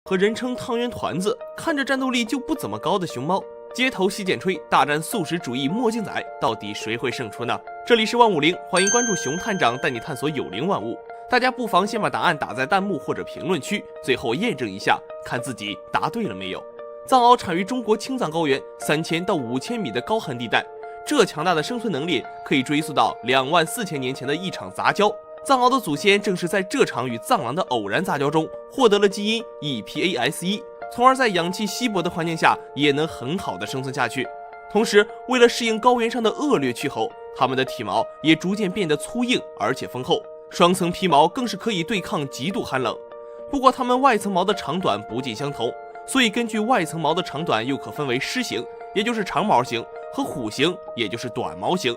和人称汤圆团子，看着战斗力就不怎么高的熊猫，街头洗剪吹大战素食主义墨镜仔，到底谁会胜出呢？这里是150，欢迎关注熊探长带你探索有灵万物。大家不妨先把答案打在弹幕或者评论区，最后验证一下，看自己答对了没有。藏獒产于中国青藏高原3000到5000米的高寒地带，这强大的生存能力可以追溯到24000年前的一场杂交。藏獒的祖先正是在这场与藏狼的偶然杂交中获得了基因 EPAS1，从而在氧气稀薄的环境下也能很好的生存下去。同时，为了适应高原上的恶劣气候，它们的体毛也逐渐变得粗硬而且丰厚，双层皮毛更是可以对抗极度寒冷。不过，它们外层毛的长短不尽相同，所以根据外层毛的长短又可分为狮形，也就是长毛型，和虎形，也就是短毛型。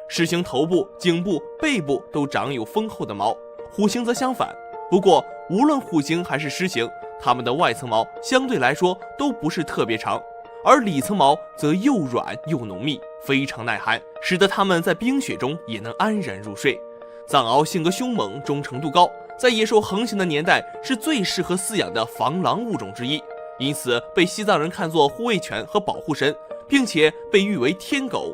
狮形头部、颈部、背部都长有丰厚的毛，虎形则相反。不过，无论虎形还是狮形，它们的外层毛相对来说都不是特别长，而里层毛则又软又浓密，非常耐寒，使得它们在冰雪中也能安然入睡。藏獒性格凶猛，忠诚度高，在野兽横行的年代是最适合饲养的防狼物种之一，因此被西藏人看作护卫犬和保护神，并且被誉为天狗。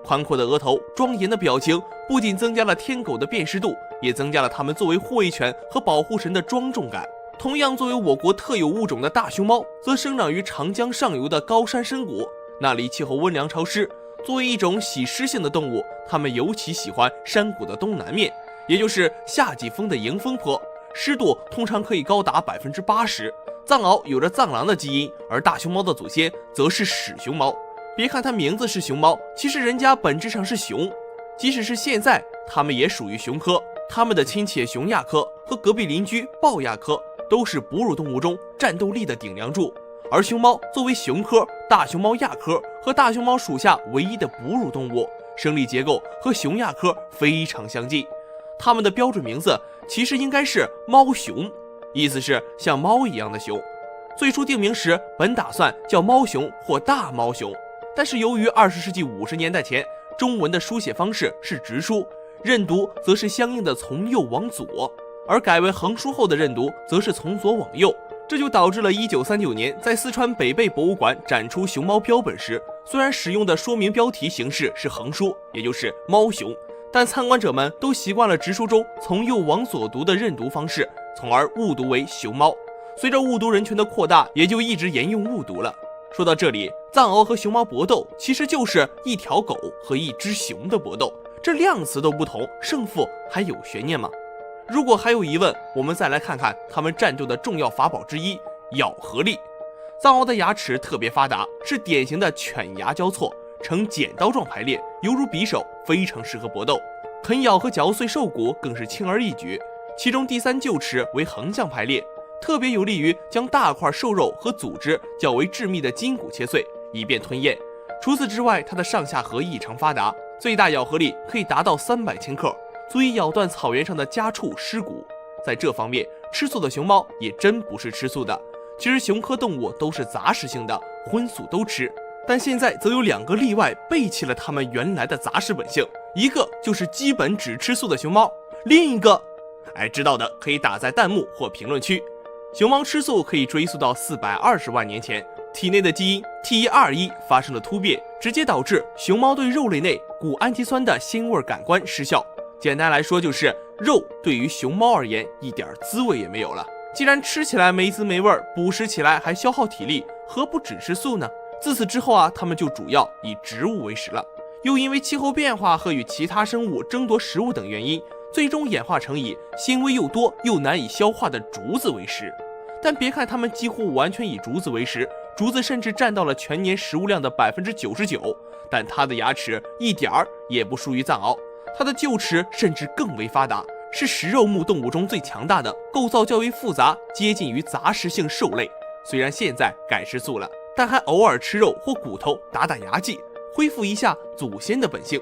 宽阔的额头、庄严的表情，不仅增加了天狗的辨识度，也增加了它们作为护卫犬和保护神的庄重感。同样，作为我国特有物种的大熊猫，则生长于长江上游的高山深谷，那里气候温凉潮湿。作为一种喜湿性的动物，它们尤其喜欢山谷的东南面，也就是夏季风的迎风坡，湿度通常可以高达80%。藏獒有着藏狼的基因，而大熊猫的祖先则是始熊猫。别看它名字是熊猫，其实人家本质上是熊。即使是现在，它们也属于熊科。它们的亲戚熊亚科和隔壁邻居豹亚科都是哺乳动物中战斗力的顶梁柱。而熊猫作为熊科、大熊猫亚科和大熊猫属下唯一的哺乳动物，生理结构和熊亚科非常相近。它们的标准名字其实应该是猫熊，意思是像猫一样的熊。最初定名时本打算叫猫熊或大猫熊，但是由于20世纪50年代前中文的书写方式是直书，认读则是相应的从右往左，而改为横书后的认读则是从左往右，这就导致了1939年在四川北碚博物馆展出熊猫标本时，虽然使用的说明标题形式是横书，也就是猫熊，但参观者们都习惯了直书中从右往左读的认读方式，从而误读为熊猫。随着误读人群的扩大，也就一直沿用误读了。说到这里，藏獒和熊猫搏斗其实就是一条狗和一只熊的搏斗，这量词都不同，胜负还有悬念吗？如果还有疑问，我们再来看看它们战斗的重要法宝之一——咬合力。藏獒的牙齿特别发达，是典型的犬牙交错，呈剪刀状排列，犹如匕首，非常适合搏斗。啃咬和嚼碎兽骨更是轻而易举，其中第三臼齿为横向排列，特别有利于将大块瘦肉和组织较为致密的筋骨切碎，以便吞咽。除此之外，它的上下颌异常发达，最大咬合力可以达到300千克，足以咬断草原上的家畜尸骨。在这方面，吃素的熊猫也真不是吃素的。其实熊科动物都是杂食性的，荤素都吃，但现在则有2个例外背弃了它们原来的杂食本性，一个就是基本只吃素的熊猫，另一个，知道的可以打在弹幕或评论区。熊猫吃素可以追溯到420万年前，体内的基因 T121 发生了突变，直接导致熊猫对肉类内谷氨基酸的鲜味感官失效。简单来说，就是肉对于熊猫而言一点滋味也没有了。既然吃起来没滋没味，捕食起来还消耗体力，何不只吃素呢？自此之后它们就主要以植物为食了。又因为气候变化和与其他生物争夺食物等原因，最终演化成以纤维又多又难以消化的竹子为食。但别看它们几乎完全以竹子为食，竹子甚至占到了全年食物量的99%，但它的牙齿一点儿也不输于藏獒，它的臼齿甚至更为发达，是食肉目动物中最强大的，构造较为复杂，接近于杂食性兽类。虽然现在改吃素了，但还偶尔吃肉或骨头打打牙祭，恢复一下祖先的本性。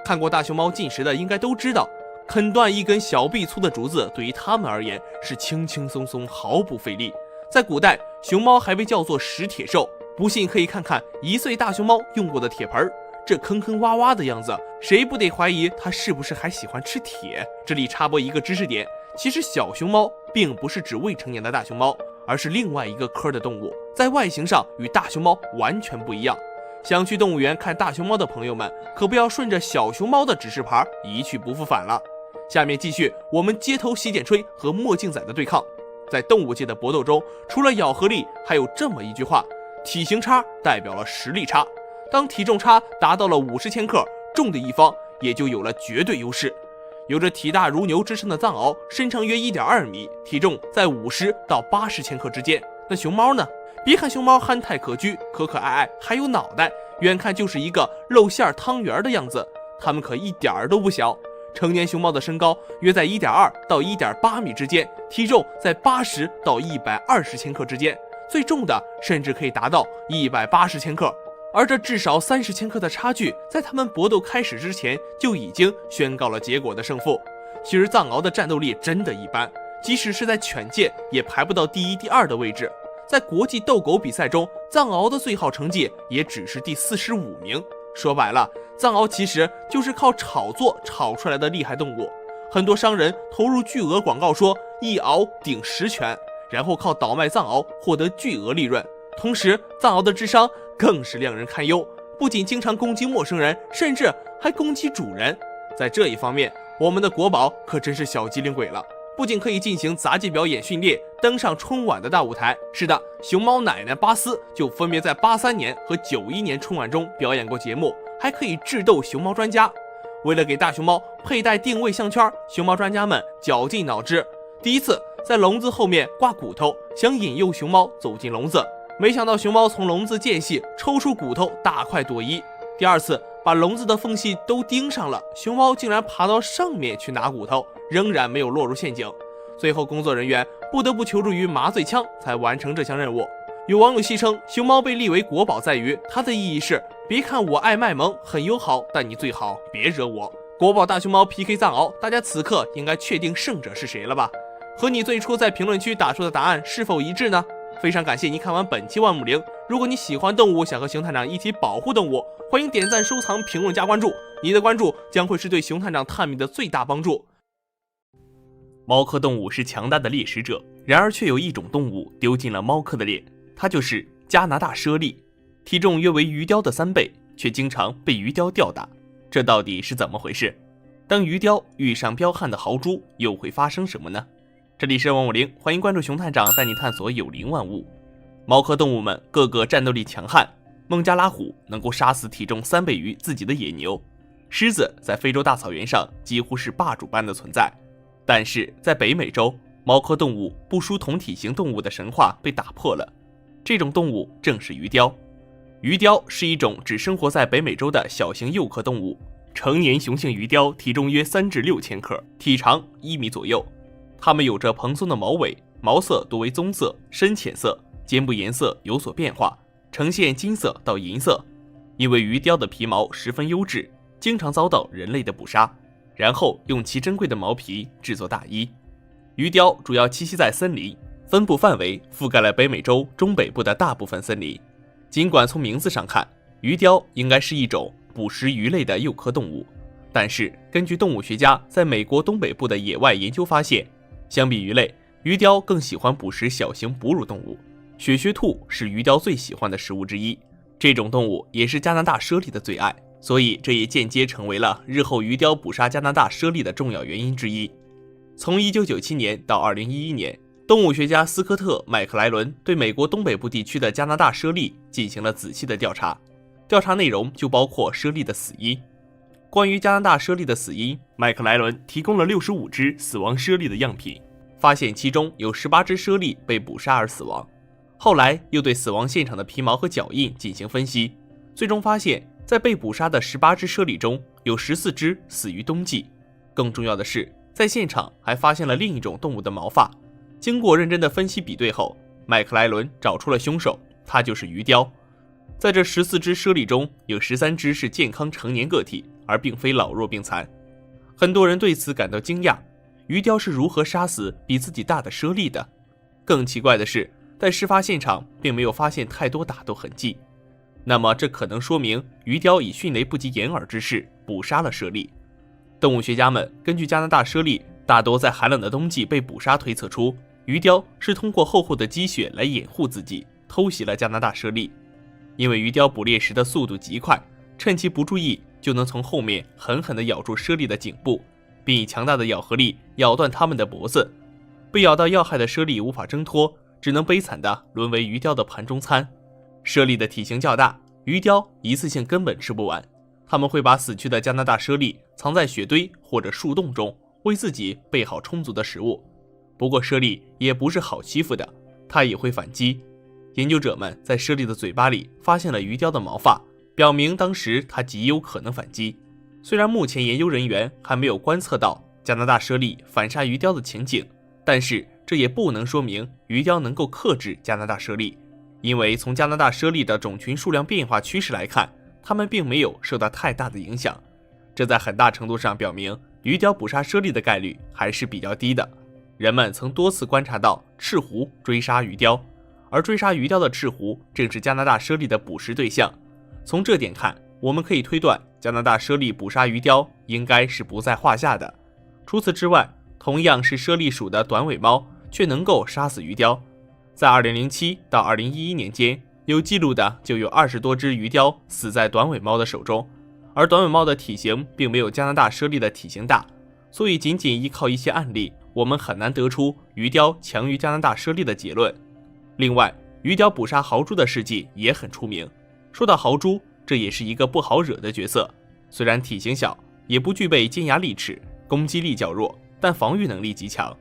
看过大熊猫进食的应该都知道，啃断一根小臂粗的竹子对于它们而言是轻轻松松，毫不费力。在古代，熊猫还被叫做食铁兽，不信可以看看1岁大熊猫用过的铁盆，这坑坑洼洼的样子，谁不得怀疑它是不是还喜欢吃铁？这里插播一个知识点，其实小熊猫并不是指未成年的大熊猫，而是另外一个科的动物，在外形上与大熊猫完全不一样。想去动物园看大熊猫的朋友们，可不要顺着小熊猫的指示牌一去不复返了。下面继续我们街头洗剪吹和墨镜仔的对抗。在动物界的搏斗中，除了咬合力，还有这么一句话：体型差代表了实力差。当体重差达到了50千克，重的一方也就有了绝对优势。有着体大如牛之称的藏獒，身长约1.2米，体重在50到80千克之间。那熊猫呢？别看熊猫憨态可掬、可可爱爱，还有脑袋，远看就是一个露馅汤圆的样子。它们可一点儿都不小。成年熊猫的身高约在1.2到1.8米之间，体重在80到120千克之间，最重的甚至可以达到180千克。而这至少30千克的差距，在他们搏斗开始之前就已经宣告了结果的胜负。其实藏獒的战斗力真的一般，即使是在犬界也排不到第1、第2的位置。在国际斗狗比赛中，藏獒的最好成绩也只是第45名。说白了，藏獒其实就是靠炒作炒出来的厉害动物。很多商人投入巨额广告说1獒顶10犬，然后靠倒卖藏獒获得巨额利润。同时，藏獒的智商更是令人堪忧，不仅经常攻击陌生人，甚至还攻击主人。在这一方面，我们的国宝可真是小机灵鬼了，不仅可以进行杂技表演训练，登上春晚的大舞台。是的，熊猫奶奶巴斯就分别在83年和91年春晚中表演过节目，还可以智斗熊猫专家。为了给大熊猫佩戴定位项圈，熊猫专家们绞尽脑汁。第一次在笼子后面挂骨头，想引诱熊猫走进笼子，没想到熊猫从笼子间隙抽出骨头，大快朵颐。第二次把笼子的缝隙都钉上了，熊猫竟然爬到上面去拿骨头，仍然没有落入陷阱。最后工作人员不得不求助于麻醉枪才完成这项任务。有网友戏称，熊猫被立为国宝在于它的意义是，别看我爱卖萌很友好，但你最好别惹我。国宝大熊猫 PK 藏獒，大家此刻应该确定胜者是谁了吧？和你最初在评论区打出的答案是否一致呢？非常感谢你看完本期万物灵。如果你喜欢动物，想和熊探长一起保护动物，欢迎点赞、收藏、评论、加关注。你的关注将会是对熊探长探秘的最大帮助。猫科动物是强大的猎食者，然而却有一种动物丢进了猫科的猎，它就是加拿大猞猁。体重约为鱼雕的3倍，却经常被鱼雕吊打，这到底是怎么回事？当鱼雕遇上彪悍的豪猪，又会发生什么呢？这里是万物灵，欢迎关注熊探长带你探索有灵万物。猫科动物们个个战斗力强悍，孟加拉虎能够杀死体重3倍于自己的野牛，狮子在非洲大草原上几乎是霸主般的存在。但是在北美洲，猫科动物不输同体型动物的神话被打破了，这种动物正是鱼雕。鱼雕是一种只生活在北美洲的小型幼科动物，成年雄性鱼雕体重约3至6千克，体长1米左右。它们有着蓬松的毛尾，毛色多为棕色、深浅色，肩部颜色有所变化，呈现金色到银色。因为鱼雕的皮毛十分优质，经常遭到人类的捕杀，然后用其珍贵的毛皮制作大衣。鱼雕主要栖息在森林，分布范围覆盖了北美洲中北部的大部分森林。尽管从名字上看，鱼雕应该是一种捕食鱼类的幼科动物，但是根据动物学家在美国东北部的野外研究发现，相比鱼类，鱼雕更喜欢捕食小型哺乳动物。雪靴兔是鱼雕最喜欢的食物之一，这种动物也是加拿大猞猁的最爱，所以这也间接成为了日后鱼雕捕杀加拿大猞猁的重要原因之一。从1997年到2011年，动物学家斯科特·麦克莱伦对美国东北部地区的加拿大猞猁进行了仔细的调查，调查内容就包括猞猁的死因。关于加拿大猞猁的死因，麦克莱伦提供了65只死亡猞猁的样品，发现其中有18只猞猁被捕杀而死亡。后来又对死亡现场的皮毛和脚印进行分析，最终发现在被捕杀的18只猞猁中，有14只死于冬季。更重要的是，在现场还发现了另一种动物的毛发。经过认真的分析比对后，麦克莱伦找出了凶手，他就是鱼雕。在这14只猞猁中，有13只是健康成年个体，而并非老弱病残。很多人对此感到惊讶，鱼雕是如何杀死比自己大的猞猁的？更奇怪的是，在事发现场并没有发现太多打斗痕迹。那么这可能说明鱼雕以迅雷不及掩耳之势捕杀了猞猁。动物学家们根据加拿大猞猁大多在寒冷的冬季被捕杀推测出，鱼雕是通过厚厚的积雪来掩护自己，偷袭了加拿大猞猁。因为鱼雕捕猎时的速度极快，趁其不注意就能从后面狠狠地咬住猞猁的颈部，并以强大的咬合力咬断它们的脖子。被咬到要害的猞猁无法挣脱，只能悲惨地沦为鱼雕的盘中餐。猞猁的体型较大，鱼雕一次性根本吃不完，他们会把死去的加拿大猞猁藏在雪堆或者树洞中，为自己备好充足的食物。不过猞猁也不是好欺负的，它也会反击。研究者们在猞猁的嘴巴里发现了鱼雕的毛发，表明当时它极有可能反击。虽然目前研究人员还没有观测到加拿大猞猁反杀鱼雕的情景，但是这也不能说明鱼雕能够克制加拿大猞猁，因为从加拿大猞猁的种群数量变化趋势来看，它们并没有受到太大的影响。这在很大程度上表明鱼雕捕杀猞猁的概率还是比较低的。人们曾多次观察到赤狐追杀鱼雕，而追杀鱼雕的赤狐正是加拿大猞猁的捕食对象。从这点看，我们可以推断加拿大猞猁捕杀鱼雕应该是不在话下的。除此之外，同样是猞猁属的短尾猫却能够杀死鱼雕。在2007到2011年间，有记录的就有20多只鱼雕死在短尾猫的手中，而短尾猫的体型并没有加拿大猞猁的体型大，所以仅仅依靠一些案例，我们很难得出鱼雕强于加拿大猞猁的结论。另外，鱼雕捕杀豪猪的事迹也很出名。说到豪猪，这也是一个不好惹的角色，虽然体型小，也不具备尖牙利齿，攻击力较弱，但防御能力极强。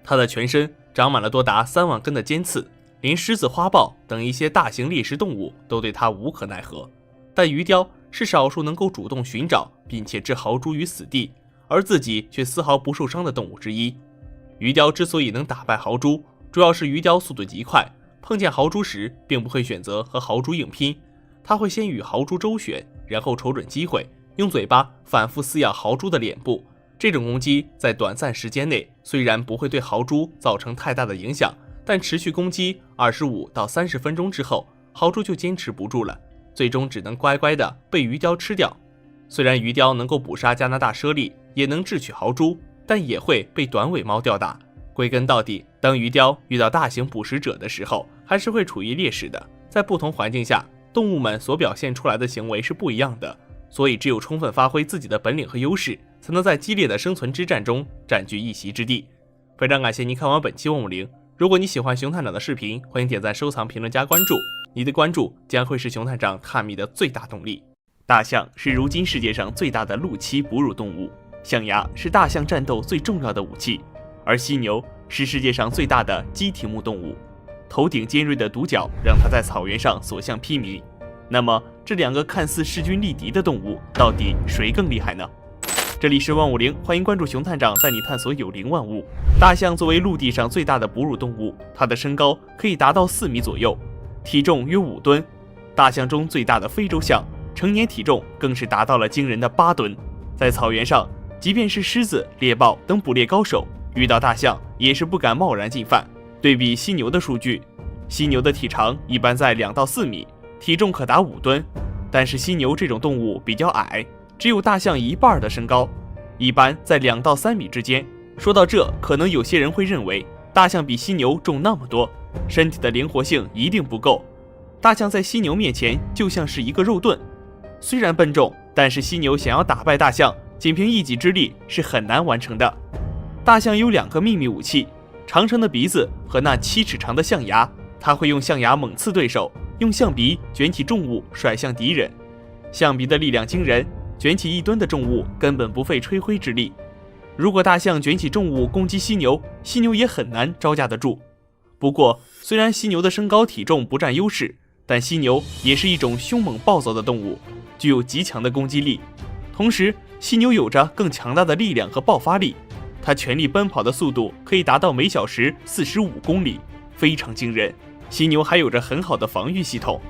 它的全身长满了多达3万根的尖刺，连狮子、花豹等一些大型猎食动物都对它无可奈何。但鱼雕是少数能够主动寻找并且置豪猪于死地，而自己却丝毫不受伤的动物之一。鱼雕之所以能打败豪猪，主要是鱼雕速度极快，碰见豪猪时并不会选择和豪猪硬拼，它会先与豪猪周旋，然后瞅准机会，用嘴巴反复撕咬豪猪的脸部。这种攻击在短暂时间内虽然不会对豪猪造成太大的影响，但持续攻击25到30分钟之后，豪猪就坚持不住了，最终只能乖乖地被鱼雕吃掉。虽然鱼雕能够捕杀加拿大猞猁，也能智取豪猪，但也会被短尾猫吊打。归根到底，当鱼雕遇到大型捕食者的时候，还是会处于劣势的。在不同环境下，动物们所表现出来的行为是不一样的，所以只有充分发挥自己的本领和优势，才能在激烈的生存之战中占据一席之地。非常感谢您看完本期150，如果你喜欢熊探长的视频，欢迎点赞、收藏、评论、加关注，你的关注将会是熊探长探秘的最大动力。大象是如今世界上最大的陆栖哺乳动物，象牙是大象战斗最重要的武器，而犀牛是世界上最大的鸡蹄目动物，头顶尖锐的独角让它在草原上所向披靡。那么这两个看似势均力敌的动物，到底谁更厉害呢？这里是150，欢迎关注熊探长带你探索有灵万物。大象作为陆地上最大的哺乳动物，它的身高可以达到4米左右，体重约5吨。大象中最大的非洲象，成年体重更是达到了惊人的8吨。在草原上，即便是狮子、猎豹等捕猎高手，遇到大象也是不敢贸然进犯。对比犀牛的数据，犀牛的体长一般在2到4米，体重可达5吨，但是犀牛这种动物比较矮，只有大象1半的身高，一般在2到3米之间。说到这，可能有些人会认为大象比犀牛重那么多，身体的灵活性一定不够。大象在犀牛面前就像是一个肉盾，虽然笨重，但是犀牛想要打败大象，仅凭一己之力是很难完成的。大象有2个秘密武器，长长的鼻子和那7尺长的象牙，它会用象牙猛刺对手，用象鼻卷起重物甩向敌人。象鼻的力量惊人，卷起1吨的重物根本不费吹灰之力。如果大象卷起重物攻击犀牛，犀牛也很难招架得住。不过，虽然犀牛的身高体重不占优势，但犀牛也是一种凶猛暴躁的动物，具有极强的攻击力。同时，犀牛有着更强大的力量和爆发力，它全力奔跑的速度可以达到每小时45公里，非常惊人。犀牛还有着很好的防御系统，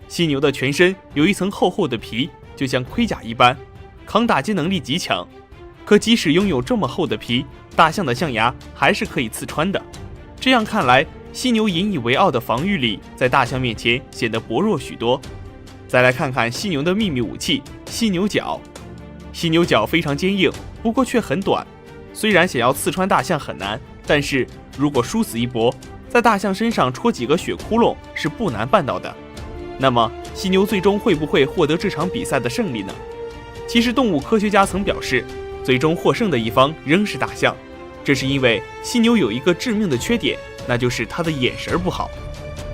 犀牛的全身有一层厚厚的皮，就像盔甲一般，抗打击能力极强。可即使拥有这么厚的皮，大象的象牙还是可以刺穿的。这样看来，犀牛引以为傲的防御力在大象面前显得薄弱许多。再来看看犀牛的秘密武器——犀牛角。犀牛角非常坚硬，不过却很短。虽然想要刺穿大象很难，但是如果殊死一搏，在大象身上戳几个血窟窿是不难办到的。那么，犀牛最终会不会获得这场比赛的胜利呢？其实，动物科学家曾表示，最终获胜的一方仍是大象。这是因为犀牛有一个致命的缺点，那就是它的眼神不好。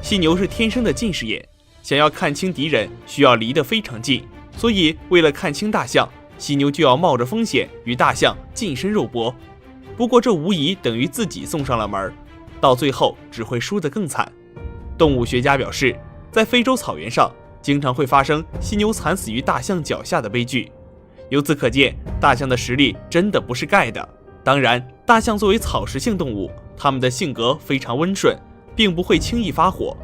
犀牛是天生的近视眼，想要看清敌人，需要离得非常近。所以，为了看清大象，犀牛就要冒着风险与大象近身肉搏。不过，这无疑等于自己送上了门，到最后只会输得更惨。动物学家表示，在非洲草原上，经常会发生犀牛惨死于大象脚下的悲剧。由此可见，大象的实力真的不是盖的。当然，大象作为草食性动物，它们的性格非常温顺，并不会轻易发火，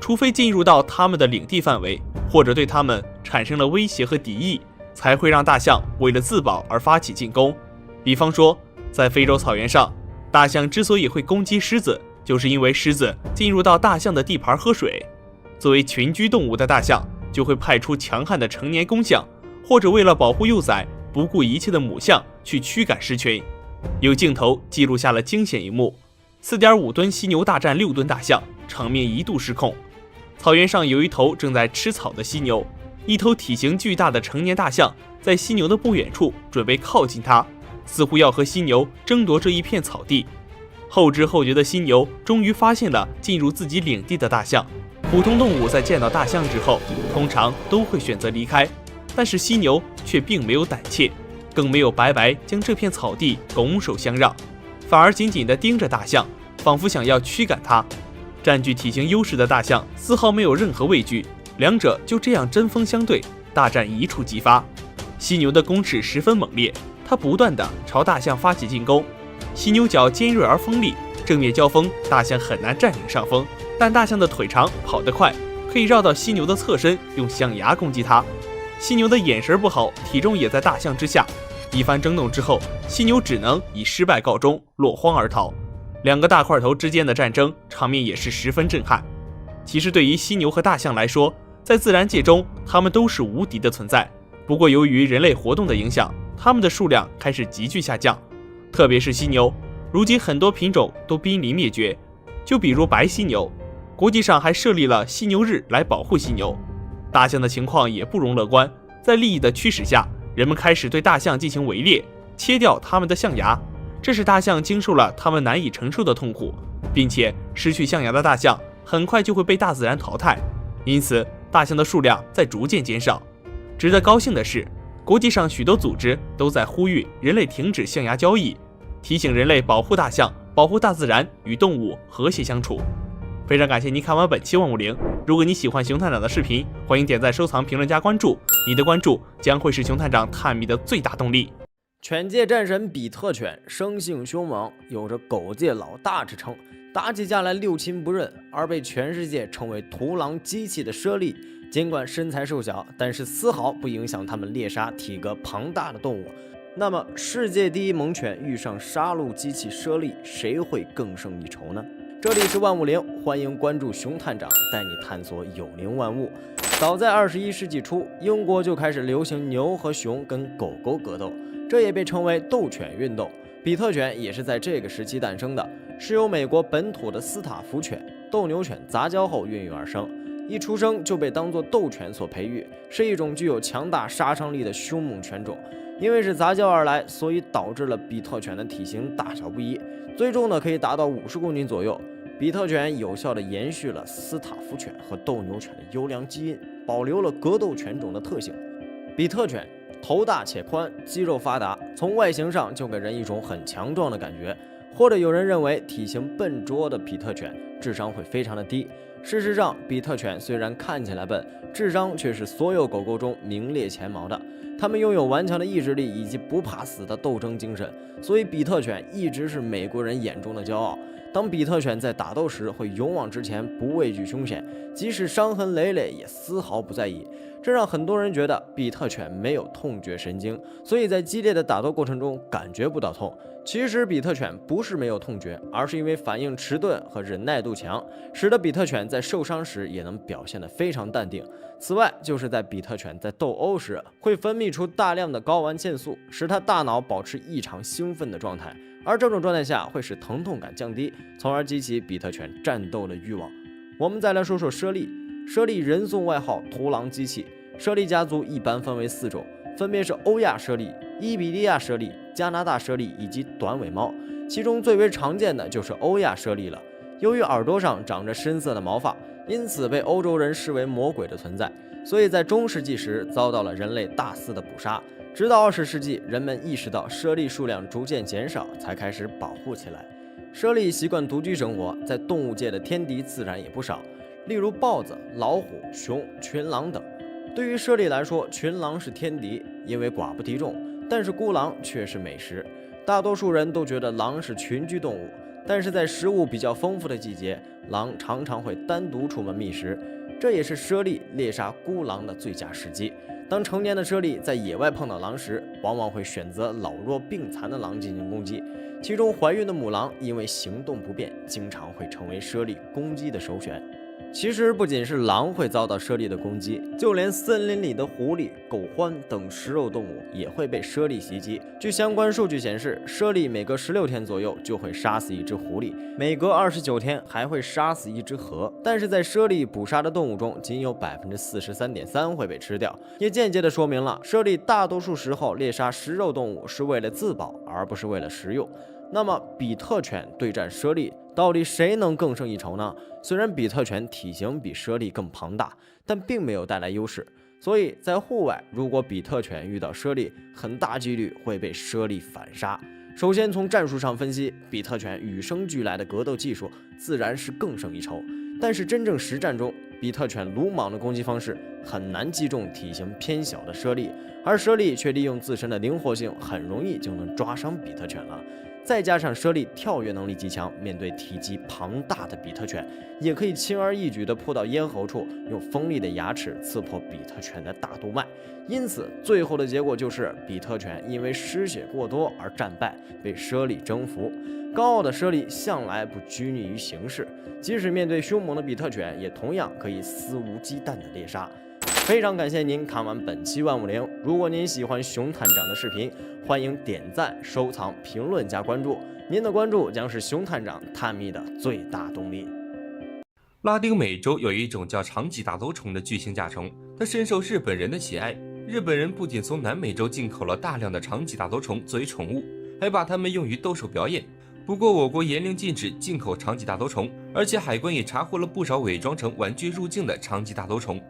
除非进入到它们的领地范围，或者对它们产生了威胁和敌意，才会让大象为了自保而发起进攻。比方说，在非洲草原上，大象之所以会攻击狮子，就是因为狮子进入到大象的地盘喝水。作为群居动物的大象，就会派出强悍的成年公象，或者为了保护幼崽，不顾一切的母象去驱赶狮群。有镜头记录下了惊险一幕：4.5吨犀牛大战6吨大象，场面一度失控。草原上有一头正在吃草的犀牛，一头体型巨大的成年大象在犀牛的不远处准备靠近它，似乎要和犀牛争夺这一片草地。后知后觉的犀牛终于发现了进入自己领地的大象。普通动物在见到大象之后，通常都会选择离开，但是犀牛却并没有胆怯，更没有白白将这片草地拱手相让，反而紧紧地盯着大象，仿佛想要驱赶它。占据体型优势的大象丝毫没有任何畏惧，两者就这样针锋相对，大战一触即发。犀牛的攻势十分猛烈，它不断地朝大象发起进攻。犀牛角尖锐而锋利，正面交锋，大象很难占领上风。但大象的腿长，跑得快，可以绕到犀牛的侧身，用象牙攻击它。犀牛的眼神不好，体重也在大象之下。一番争斗之后，犀牛只能以失败告终，落荒而逃。两个大块头之间的战争场面也是十分震撼。其实对于犀牛和大象来说，在自然界中，它们都是无敌的存在。不过由于人类活动的影响，它们的数量开始急剧下降。特别是犀牛，如今很多品种都濒临灭绝。就比如白犀牛，国际上还设立了犀牛日来保护犀牛。大象的情况也不容乐观，在利益的驱使下，人们开始对大象进行围猎，切掉它们的象牙。这使大象经受了它们难以承受的痛苦，并且失去象牙的大象很快就会被大自然淘汰，因此大象的数量在逐渐减少。值得高兴的是，国际上许多组织都在呼吁人类停止象牙交易，提醒人类保护大象，保护大自然，与动物和谐相处。非常感谢您看完本期万物灵，如果你喜欢熊探长的视频，欢迎点赞、收藏、评论、加关注，你的关注将会是熊探长探秘的最大动力。犬界战神比特犬生性凶猛，有着狗界老大之称，打起架来六亲不认，而被全世界称为屠狼机器的猞猁，尽管身材瘦小，但是丝毫不影响它们猎杀体格庞大的动物。那么世界第一猛犬遇上杀戮机器猞猁，谁会更胜一筹呢？这里是万物灵，欢迎关注熊探长，带你探索有灵万物。早在21世纪初，英国就开始流行牛和熊跟狗狗格斗，这也被称为斗犬运动。比特犬也是在这个时期诞生的，是由美国本土的斯塔福犬、斗牛犬杂交后孕育而生，一出生就被当作斗犬所培育，是一种具有强大杀伤力的凶猛犬种。因为是杂交而来，所以导致了比特犬的体型大小不一，最重的可以达到50公斤左右。比特犬有效地延续了斯塔福犬和斗牛犬的优良基因，保留了格斗犬种的特性。比特犬头大且宽，肌肉发达，从外形上就给人一种很强壮的感觉。或者有人认为体型笨拙的比特犬智商会非常的低。事实上，比特犬虽然看起来笨，智商却是所有狗狗中名列前茅的。它们拥有顽强的意志力以及不怕死的斗争精神，所以比特犬一直是美国人眼中的骄傲。当比特犬在打斗时，会勇往直前，不畏惧凶险，即使伤痕累累也丝毫不在意。这让很多人觉得比特犬没有痛觉神经，所以在激烈的打斗过程中感觉不到痛。其实比特犬不是没有痛觉，而是因为反应迟钝和忍耐度强，使得比特犬在受伤时也能表现得非常淡定。此外，就是在比特犬在斗殴时，会分泌出大量的睾丸腺素，使它大脑保持异常兴奋的状态，而这种状态下会使疼痛感降低，从而激起比特犬战斗的欲望。我们再来说说猞猁，猞猁人送外号“屠狼机器”。猞猁家族一般分为4种，分别是欧亚猞猁、伊比利亚猞猁、加拿大猞猁以及短尾猫。其中最为常见的就是欧亚猞猁了。由于耳朵上长着深色的毛发，因此被欧洲人视为魔鬼的存在，所以在中世纪时遭到了人类大肆的捕杀。直到20世纪，人们意识到猞猁数量逐渐减少，才开始保护起来。猞猁习惯独居生活，在动物界的天敌自然也不少，例如豹子、老虎、熊、群狼等。对于猞猁来说，群狼是天敌，因为寡不敌众，但是孤狼却是美食。大多数人都觉得狼是群居动物，但是在食物比较丰富的季节，狼常常会单独出门觅食，这也是猞猁猎杀孤狼的最佳时机。当成年的猞猁在野外碰到狼时，往往会选择老弱病残的狼进行攻击，其中怀孕的母狼因为行动不便，经常会成为猞猁攻击的首选。其实不仅是狼会遭到猞猁的攻击，就连森林里的狐狸、狗獾等食肉动物也会被猞猁袭击。据相关数据显示，猞猁每隔16天左右就会杀死一只狐狸，每隔29天还会杀死一只河。但是在猞猁捕杀的动物中，仅有43.3%会被吃掉，也间接的说明了猞猁大多数时候猎杀食肉动物是为了自保，而不是为了食用。那么比特犬对战猞猁，到底谁能更胜一筹呢？虽然比特犬体型比猞猁更庞大，但并没有带来优势。所以在户外，如果比特犬遇到猞猁，很大几率会被猞猁反杀。首先从战术上分析，比特犬与生俱来的格斗技术自然是更胜一筹，但是真正实战中，比特犬鲁莽的攻击方式很难击中体型偏小的猞猁，而猞猁却利用自身的灵活性，很容易就能抓伤比特犬了。再加上猞猁跳跃能力极强，面对体积庞大的比特犬，也可以轻而易举地扑到咽喉处，用锋利的牙齿刺破比特犬的大动脉。因此，最后的结果就是比特犬因为失血过多而战败，被猞猁征服。高傲的猞猁向来不拘泥于形式，即使面对凶猛的比特犬，也同样可以肆无忌惮地猎杀。非常感谢您看完本期万物灵，如果您喜欢熊探长的视频，欢迎点赞、收藏、评论加关注，您的关注将是熊探长探秘的最大动力。拉丁美洲有一种叫长脊大兜虫的巨型甲虫，它深受日本人的喜爱。日本人不仅从南美洲进口了大量的长脊大兜虫作为宠物，还把它们用于斗兽表演。不过我国严令禁止进口长脊大兜虫，而且海关也查获了不少伪装成玩具入境的长脊大兜虫。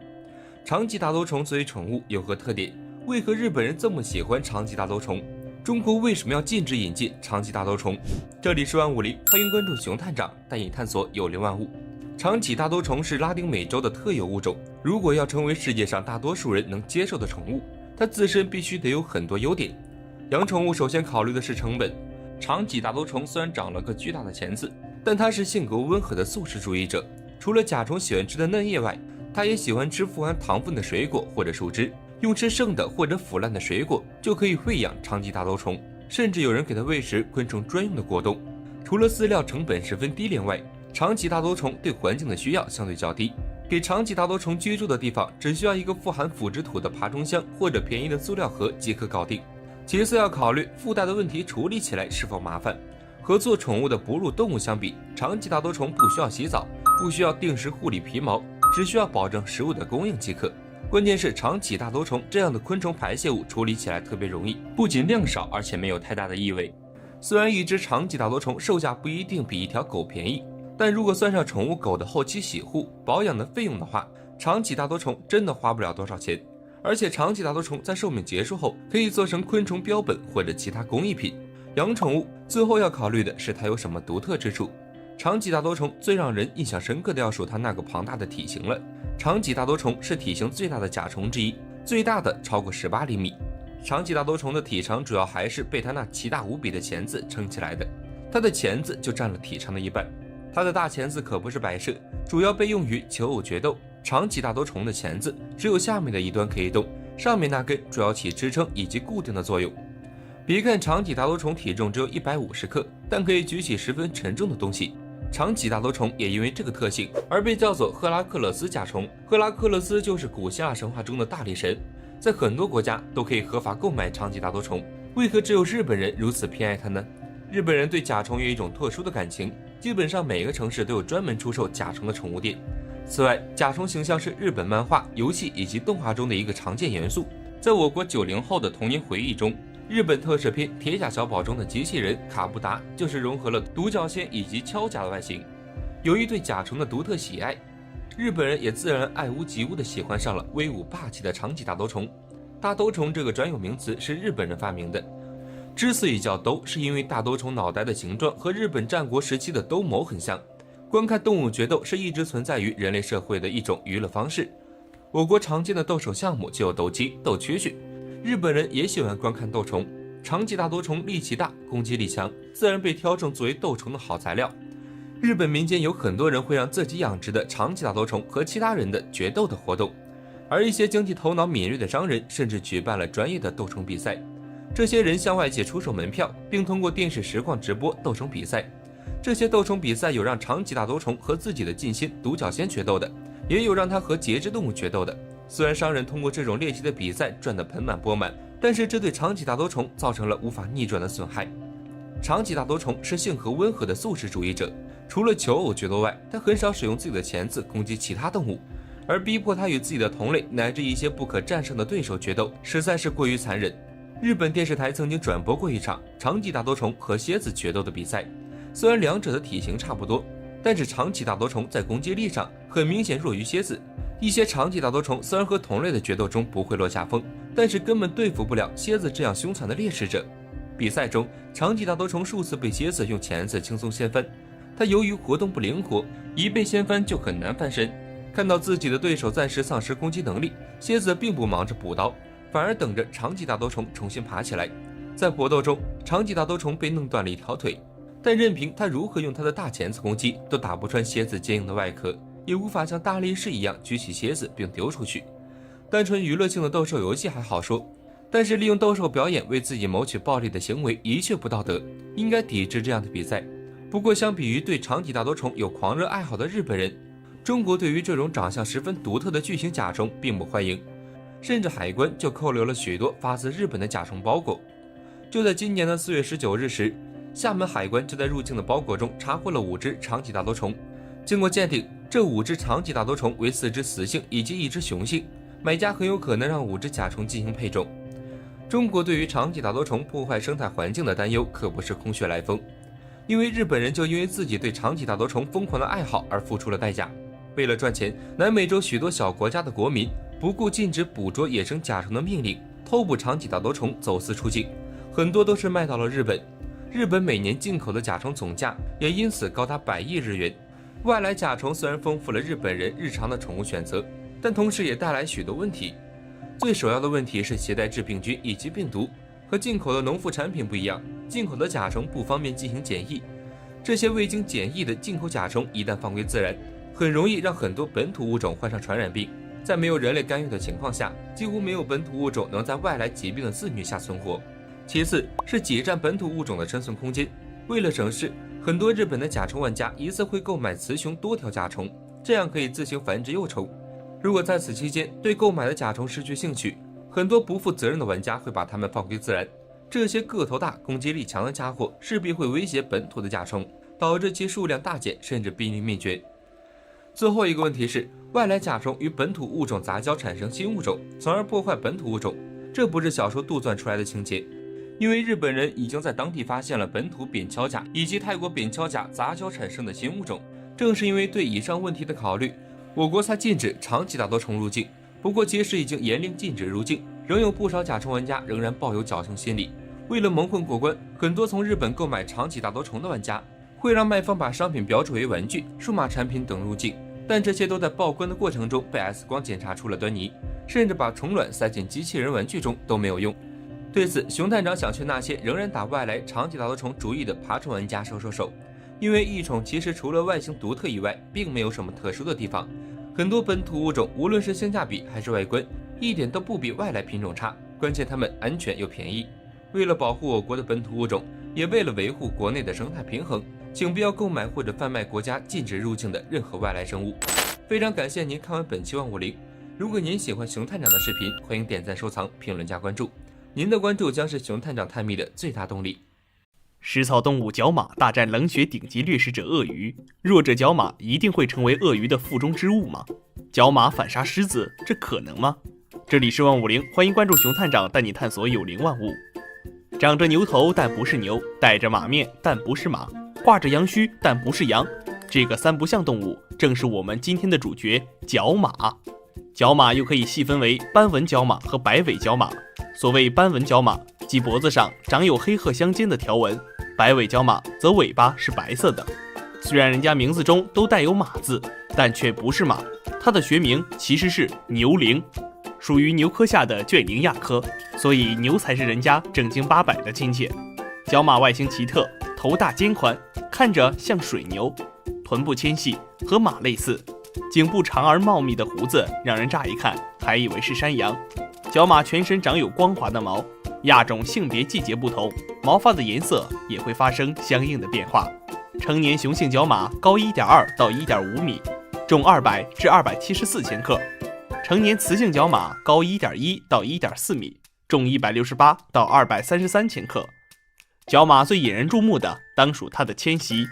长脊大兜虫作为宠物有何特点？为何日本人这么喜欢长脊大兜虫？中国为什么要禁止引进长脊大兜虫？这里是万物灵，欢迎关注熊探长，带你探索有灵万物。长脊大兜虫是拉丁美洲的特有物种，如果要成为世界上大多数人能接受的宠物，它自身必须得有很多优点。养宠物首先考虑的是成本。长脊大兜虫虽然长了个巨大的钳子，但它是性格温和的素食主义者，除了甲虫喜欢吃的嫩叶外，它也喜欢吃富含糖分的水果或者树枝。用吃生的或者腐烂的水果就可以喂养长脊大兜虫，甚至有人给它喂食昆虫专用的果冻。除了饲料成本十分低廉外，长脊大兜虫对环境的需要相对较低，给长脊大兜虫居住的地方只需要一个富含腐殖土的爬虫箱或者便宜的塑料盒即可搞定。其次要考虑附带的问题处理起来是否麻烦。和做宠物的哺乳动物相比，长脊大兜虫不需要洗澡，不需要定时护理皮毛，只需要保证食物的供应即可。关键是长脊大兜虫这样的昆虫排泄物处理起来特别容易，不仅量少，而且没有太大的异味。虽然一只长脊大兜虫售价不一定比一条狗便宜，但如果算上宠物狗的后期洗护、保养的费用的话，长脊大兜虫真的花不了多少钱。而且长脊大兜虫在寿命结束后可以做成昆虫标本或者其他工艺品。养宠物最后要考虑的是它有什么独特之处。长脊大兜虫最让人印象深刻的要数它那个庞大的体型了。长脊大兜虫是体型最大的甲虫之一，最大的超过18厘米。长脊大兜虫的体长主要还是被它那奇大无比的钳子撑起来的，它的钳子就占了体长的一半。它的大钳子可不是摆设，主要被用于求偶决斗。长脊大兜虫的钳子只有下面的一端可以动，上面那根主要起支撑以及固定的作用。别看长脊大多虫体重只有150克，但可以举起十分沉重的东西。长脊大多虫也因为这个特性而被叫做赫拉克勒斯甲虫。赫拉克勒斯就是古希腊神话中的大力神，在很多国家都可以合法购买长脊大多虫。为何只有日本人如此偏爱它呢？日本人对甲虫有一种特殊的感情，基本上每个城市都有专门出售甲虫的宠物店。此外，甲虫形象是日本漫画、游戏以及动画中的一个常见元素。在我国90后的童年回忆中，日本特摄片《铁甲小宝》中的机器人卡布达就是融合了独角仙以及锹甲的外形。由于对甲虫的独特喜爱，日本人也自然爱屋及乌地喜欢上了威武霸气的长脊大兜虫。大兜虫这个专有名词是日本人发明的，之所以叫兜，是因为大兜虫脑袋的形状和日本战国时期的兜鍪很像。观看动物决斗是一直存在于人类社会的一种娱乐方式。我国常见的斗兽项目就有斗鸡、斗蛐蛐，日本人也喜欢观看斗虫。长脊大多虫力气大，攻击力强，自然被挑中作为斗虫的好材料。日本民间有很多人会让自己养殖的长脊大多虫和其他人的决斗的活动，而一些经济头脑敏锐的商人甚至举办了专业的斗虫比赛。这些人向外界出售门票，并通过电视实况直播斗虫比赛。这些斗虫比赛有让长脊大多虫和自己的近亲独角仙决斗的，也有让它和节肢动物决斗的。虽然商人通过这种猎奇的比赛赚得盆满钵满，但是这对长脊大多虫造成了无法逆转的损害。长脊大多虫是性格温和的素食主义者，除了求偶决斗外，它很少使用自己的钳子攻击其他动物，而逼迫它与自己的同类乃至一些不可战胜的对手决斗，实在是过于残忍。日本电视台曾经转播过一场长脊大多虫和蝎子决斗的比赛，虽然两者的体型差不多，但是长脊大多虫在攻击力上很明显弱于蝎子。一些长脊大多虫虽然和同类的决斗中不会落下风，但是根本对付不了蝎子这样凶残的猎食者。比赛中，长脊大多虫数次被蝎子用钳子轻松掀翻，它由于活动不灵活，一被掀翻就很难翻身。看到自己的对手暂时丧失攻击能力，蝎子并不忙着补刀，反而等着长脊大多虫重新爬起来。在搏斗中，长脊大多虫被弄断了一条腿，但任凭它如何用它的大钳子攻击，都打不穿蝎子坚硬的外壳，也无法像大力士一样举起蝎子并丢出去。单纯娱乐性的斗兽游戏还好说，但是利用斗兽表演为自己谋取暴利的行为一切不道德，应该抵制这样的比赛。不过相比于对长脊大多虫有狂热爱好的日本人，中国对于这种长相十分独特的巨型甲虫并不欢迎，甚至海关就扣留了许多发自日本的甲虫包裹。就在今年的4月19日时，厦门海关就在入境的包裹中查获了5只长脊大多虫。经过鉴定，这5只长脊大多虫为4只雌性以及1只雄性，买家很有可能让5只甲虫进行配种。中国对于长脊大多虫破坏生态环境的担忧可不是空穴来风，因为日本人就因为自己对长脊大多虫疯狂的爱好而付出了代价。为了赚钱，南美洲许多小国家的国民不顾禁止捕捉野生甲虫的命令，偷捕长脊大多虫走私出境，很多都是卖到了日本。日本每年进口的甲虫总价也因此高达100亿日元。外来甲虫虽然丰富了日本人日常的宠物选择，但同时也带来许多问题。最首要的问题是携带致病菌以及病毒，和进口的农副产品不一样，进口的甲虫不方便进行检疫。这些未经检疫的进口甲虫一旦放归自然，很容易让很多本土物种患上传染病。在没有人类干预的情况下，几乎没有本土物种能在外来疾病的肆虐下存活。其次是挤占本土物种的生存空间。为了省事，很多日本的甲虫玩家一次会购买雌雄多条甲虫，这样可以自行繁殖幼虫。如果在此期间对购买的甲虫失去兴趣，很多不负责任的玩家会把它们放归自然。这些个头大、攻击力强的家伙势必会威胁本土的甲虫，导致其数量大减，甚至濒临灭绝。最后一个问题是，外来甲虫与本土物种杂交产生新物种，从而破坏本土物种。这不是小说杜撰出来的情节，因为日本人已经在当地发现了本土扁锹甲以及泰国扁锹甲杂交产生的新物种。正是因为对以上问题的考虑，我国才禁止长脊大多虫入境。不过即使已经严令禁止入境，仍有不少甲虫玩家仍然抱有侥幸心理。为了蒙混过关，很多从日本购买长脊大多虫的玩家会让卖方把商品标注为玩具、数码产品等入境，但这些都在报关的过程中被 X 光检查出了端倪，甚至把虫卵塞进机器人玩具中都没有用。对此，熊探长想劝那些仍然打外来长脊大多虫主意的爬虫玩家收收手，因为异宠其实除了外形独特以外，并没有什么特殊的地方。很多本土物种无论是性价比还是外观，一点都不比外来品种差，关键它们安全又便宜。为了保护我国的本土物种，也为了维护国内的生态平衡，请不要购买或者贩卖国家禁止入境的任何外来生物。非常感谢您看完本期万物灵。如果您喜欢熊探长的视频，欢迎点赞、收藏、评论、加关注。您的关注将是熊探长探秘的最大动力。食草动物角马大战冷血顶级掠食者鳄鱼，弱者角马一定会成为鳄鱼的腹中之物吗？角马反杀狮子，这可能吗？这里是万物灵，欢迎关注熊探长带你探索有灵万物。长着牛头但不是牛，戴着马面但不是马，挂着羊须但不是羊，这个三不像动物正是我们今天的主角角马。角马又可以细分为斑纹角马和白尾角马。所谓斑纹角马，即脖子上长有黑褐相间的条纹，白尾角马则尾巴是白色的。虽然人家名字中都带有马字，但却不是马，它的学名其实是牛羚，属于牛科下的圈羚亚科，所以牛才是人家正经八百的亲戚。角马外形奇特，头大肩宽，看着像水牛，臀部纤细，和马类似，颈部长而茂密的胡子让人乍一看还以为是山羊。角马全身长有光滑的毛，亚种性别季节不同，毛发的颜色也会发生相应的变化。成年雄性角马高 1.2 到 1.5 米，重200至274千克。成年雌性角马高 1.1 到 1.4 米，重168到233千克。角马最引人注目的当属它的迁徙。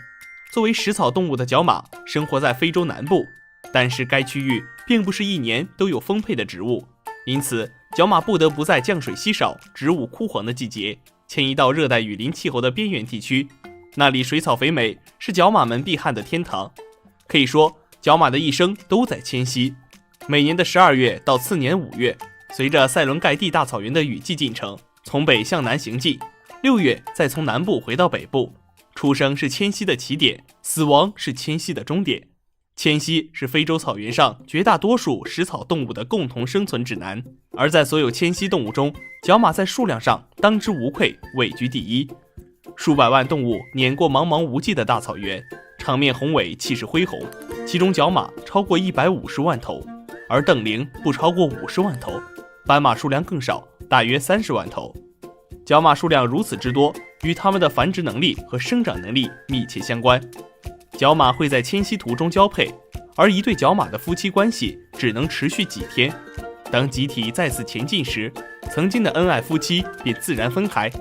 作为食草动物的角马生活在非洲南部，但是该区域并不是一年都有丰沛的植物，因此角马不得不在降水稀少、植物枯黄的季节迁移到热带雨林气候的边缘地区，那里水草肥美，是角马们避旱的天堂。可以说，角马的一生都在迁徙。每年的12月到次年5月，随着塞伦盖蒂大草原的雨季进程，从北向南行进，6月再从南部回到北部。出生是迁徙的起点，死亡是迁徙的终点。迁徙是非洲草原上绝大多数食草动物的共同生存指南，而在所有迁徙动物中，角马在数量上当之无愧位居第一。数百万动物碾过茫茫无际的大草原，场面宏伟，气势恢宏，其中角马超过150万头，而瞪羚不超过50万头，斑马数量更少，大约30万头。角马数量如此之多，与它们的繁殖能力和生长能力密切相关。角马会在迁徙途中交配，而一对角马的夫妻关系只能持续几天。当集体再次前进时，曾经的恩爱夫妻便自然分开。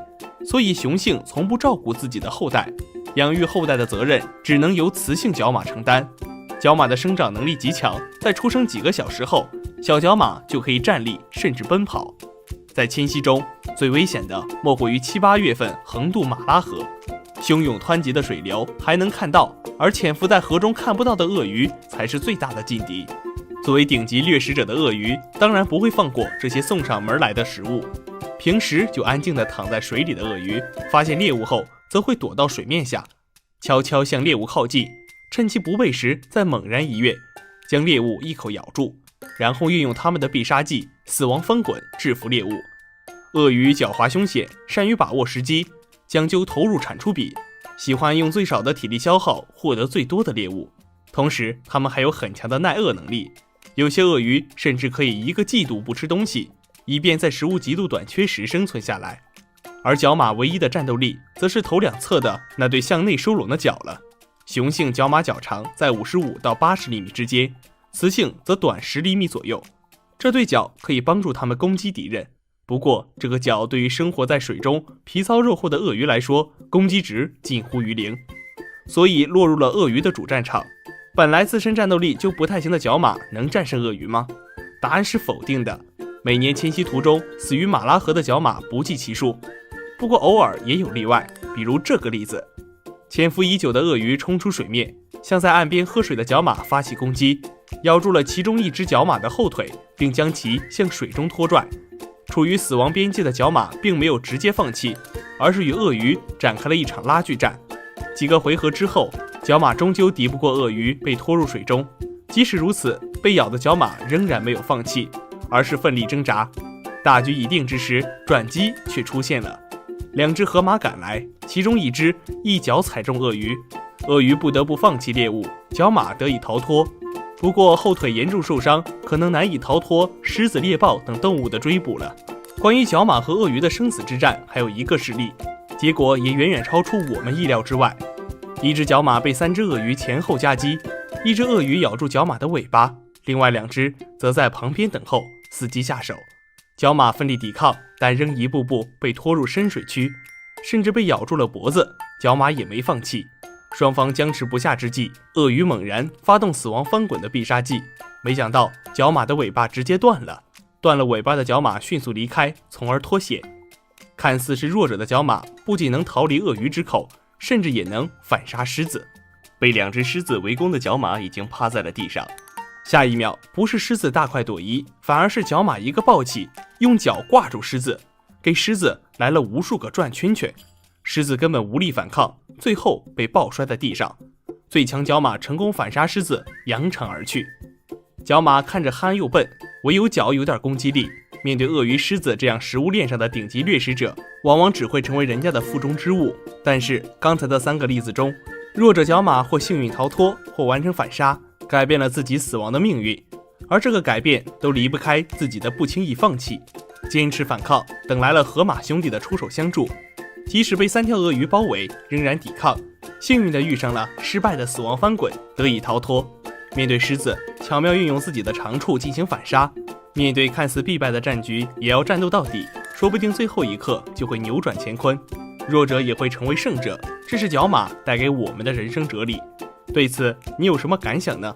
所以雄性从不照顾自己的后代，养育后代的责任只能由雌性角马承担。角马的生长能力极强，在出生几个小时后，小角马就可以站立甚至奔跑。在迁徙中，最危险的莫过于7、8月份横渡马拉河，汹涌湍急的水流还能看到，而潜伏在河中看不到的鳄鱼才是最大的劲敌。作为顶级掠食者的鳄鱼，当然不会放过这些送上门来的食物。平时就安静地躺在水里的鳄鱼，发现猎物后则会躲到水面下，悄悄向猎物靠近，趁其不备时再猛然一跃，将猎物一口咬住，然后运用它们的必杀技死亡翻滚制服猎物。鳄鱼狡猾凶险，善于把握时机，讲究投入产出比，喜欢用最少的体力消耗获得最多的猎物。同时，它们还有很强的耐饿能力，有些鳄鱼甚至可以1个季度不吃东西，以便在食物极度短缺时生存下来。而角马唯一的战斗力，则是头两侧的那对向内收拢的角了。雄性角马脚长在55到80厘米之间，雌性则短10厘米左右。这对角可以帮助它们攻击敌人。不过，这个角对于生活在水中皮糙肉厚的鳄鱼来说，攻击值近乎于0，所以落入了鳄鱼的主战场。本来自身战斗力就不太行的角马能战胜鳄鱼吗？答案是否定的。每年迁徙途中死于马拉河的角马不计其数，不过偶尔也有例外，比如这个例子：潜伏已久的鳄鱼冲出水面，向在岸边喝水的角马发起攻击，咬住了其中一只角马的后腿，并将其向水中拖拽。处于死亡边界的角马并没有直接放弃，而是与鳄鱼展开了一场拉锯战。几个回合之后，角马终究敌不过鳄鱼，被拖入水中。即使如此，被咬的角马仍然没有放弃，而是奋力挣扎。大局已定之时，转机却出现了。2只河马赶来，其中一只一脚踩中鳄鱼，鳄鱼不得不放弃猎物，角马得以逃脱。不过后腿严重受伤，可能难以逃脱狮子、猎豹等动物的追捕了。关于角马和鳄鱼的生死之战还有一个事例，结果也远远超出我们意料之外。一只角马被3只鳄鱼前后夹击，一只鳄鱼咬住角马的尾巴，另外2只则在旁边等候，伺机下手。角马奋力抵抗，但仍一步步被拖入深水区，甚至被咬住了脖子。角马也没放弃，双方僵持不下之际，鳄鱼猛然发动死亡翻滚的必杀技，没想到角马的尾巴直接断了。断了尾巴的角马迅速离开，从而脱险。看似是弱者的角马不仅能逃离鳄鱼之口，甚至也能反杀狮子。被2只狮子围攻的角马已经趴在了地上，下一秒不是狮子大快朵颐，反而是角马一个暴起，用脚挂住狮子，给狮子来了无数个转圈圈。狮子根本无力反抗，最后被抱摔在地上。最强角马成功反杀狮子，扬长而去。角马看着憨又笨，唯有脚有点攻击力，面对鳄鱼、狮子这样食物链上的顶级掠食者，往往只会成为人家的腹中之物。但是刚才的3个例子中，弱者角马或幸运逃脱，或完成反杀，改变了自己死亡的命运。而这个改变都离不开自己的不轻易放弃，坚持反抗，等来了河马兄弟的出手相助。即使被3条鳄鱼包围，仍然抵抗，幸运地遇上了失败的死亡翻滚，得以逃脱。面对狮子，巧妙运用自己的长处进行反杀。面对看似必败的战局，也要战斗到底，说不定最后一刻就会扭转乾坤，弱者也会成为胜者。这是角马带给我们的人生哲理。对此，你有什么感想呢？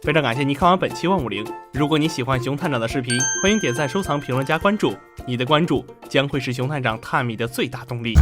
非常感谢你看完本期万物灵。如果你喜欢熊探长的视频，欢迎点赞、收藏、评论、加关注。你的关注将会是熊探长探秘的最大动力。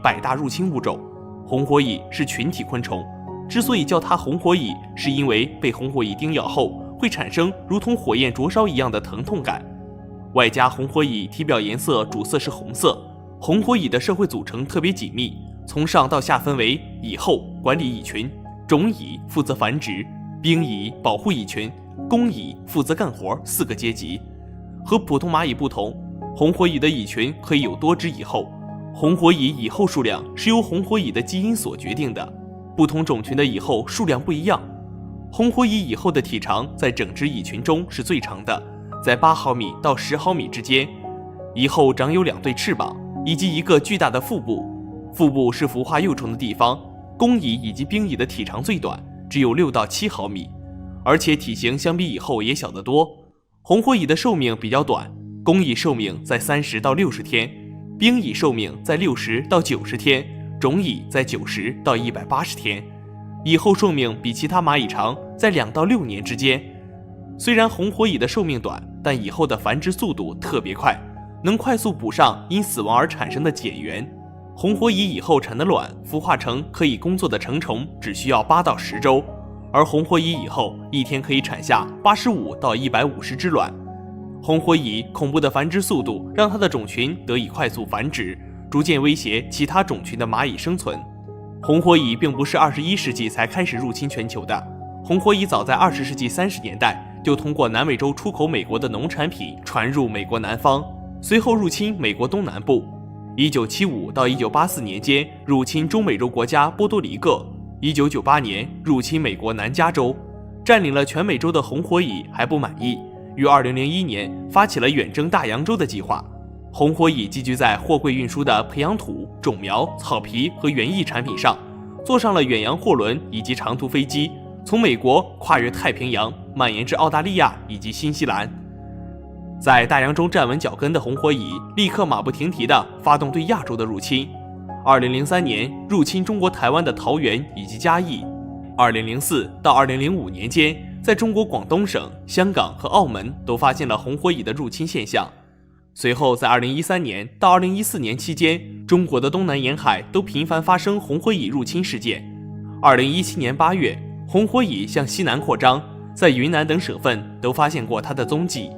百大入侵物种。红火蚁是群体昆虫，之所以叫它红火蚁，是因为被红火蚁叮咬后会产生如同火焰灼烧一样的疼痛感。外加红火蚁体表颜色主色是红色。红火蚁的社会组成特别紧密，从上到下分为蚁后管理蚁群、种蚁负责繁殖、兵蚁保护蚁群、工蚁负责干活4个阶级。和普通蚂蚁不同，红火蚁的蚁群可以有多只蚁后。红火蚁蚁后数量是由红火蚁的基因所决定的，不同种群的蚁后数量不一样。红火蚁蚁后的体长在整只蚁群中是最长的，在8毫米到10毫米之间。蚁后长有2对翅膀以及一个巨大的腹部，腹部是孵化幼虫的地方。工蚁以及兵蚁的体长最短，只有6到7毫米，而且体型相比蚁后也小得多。红火蚁的寿命比较短，工蚁寿命在30到60天，兵蚁寿命在60到90天，种蚁在90到180天。蚁后寿命比其他蚂蚁长，在2到6年之间。虽然红火蚁的寿命短，但蚁后的繁殖速度特别快，能快速补上因死亡而产生的减员。红火蚁蚁后产的卵孵化成可以工作的成虫只需要8到10周，而红火蚁蚁后一天可以产下85到150只卵。红火蚁恐怖的繁殖速度让它的种群得以快速繁殖，逐渐威胁其他种群的蚂蚁生存。红火蚁并不是21世纪才开始入侵全球的，红火蚁早在20世纪30年代就通过南美洲出口美国的农产品传入美国南方，随后入侵美国东南部。1975到1984年间入侵中美洲国家波多黎各，1998年入侵美国南加州，占领了全美洲的红火蚁还不满意，于2001年发起了远征大洋洲的计划。红火蚁寄居在货柜运输的培养土、种苗、草皮和园艺产品上，坐上了远洋货轮以及长途飞机，从美国跨越太平洋，蔓延至澳大利亚以及新西兰。在大洋中站稳脚跟的红火蚁立刻马不停蹄地发动对亚洲的入侵。2003年入侵中国台湾的桃园以及嘉义。2004到2005年间，在中国广东省、香港和澳门都发现了红火蚁的入侵现象。随后在2013年到2014年期间，中国的东南沿海都频繁发生红火蚁入侵事件。2017年8月，红火蚁向西南扩张，在云南等省份都发现过它的踪迹。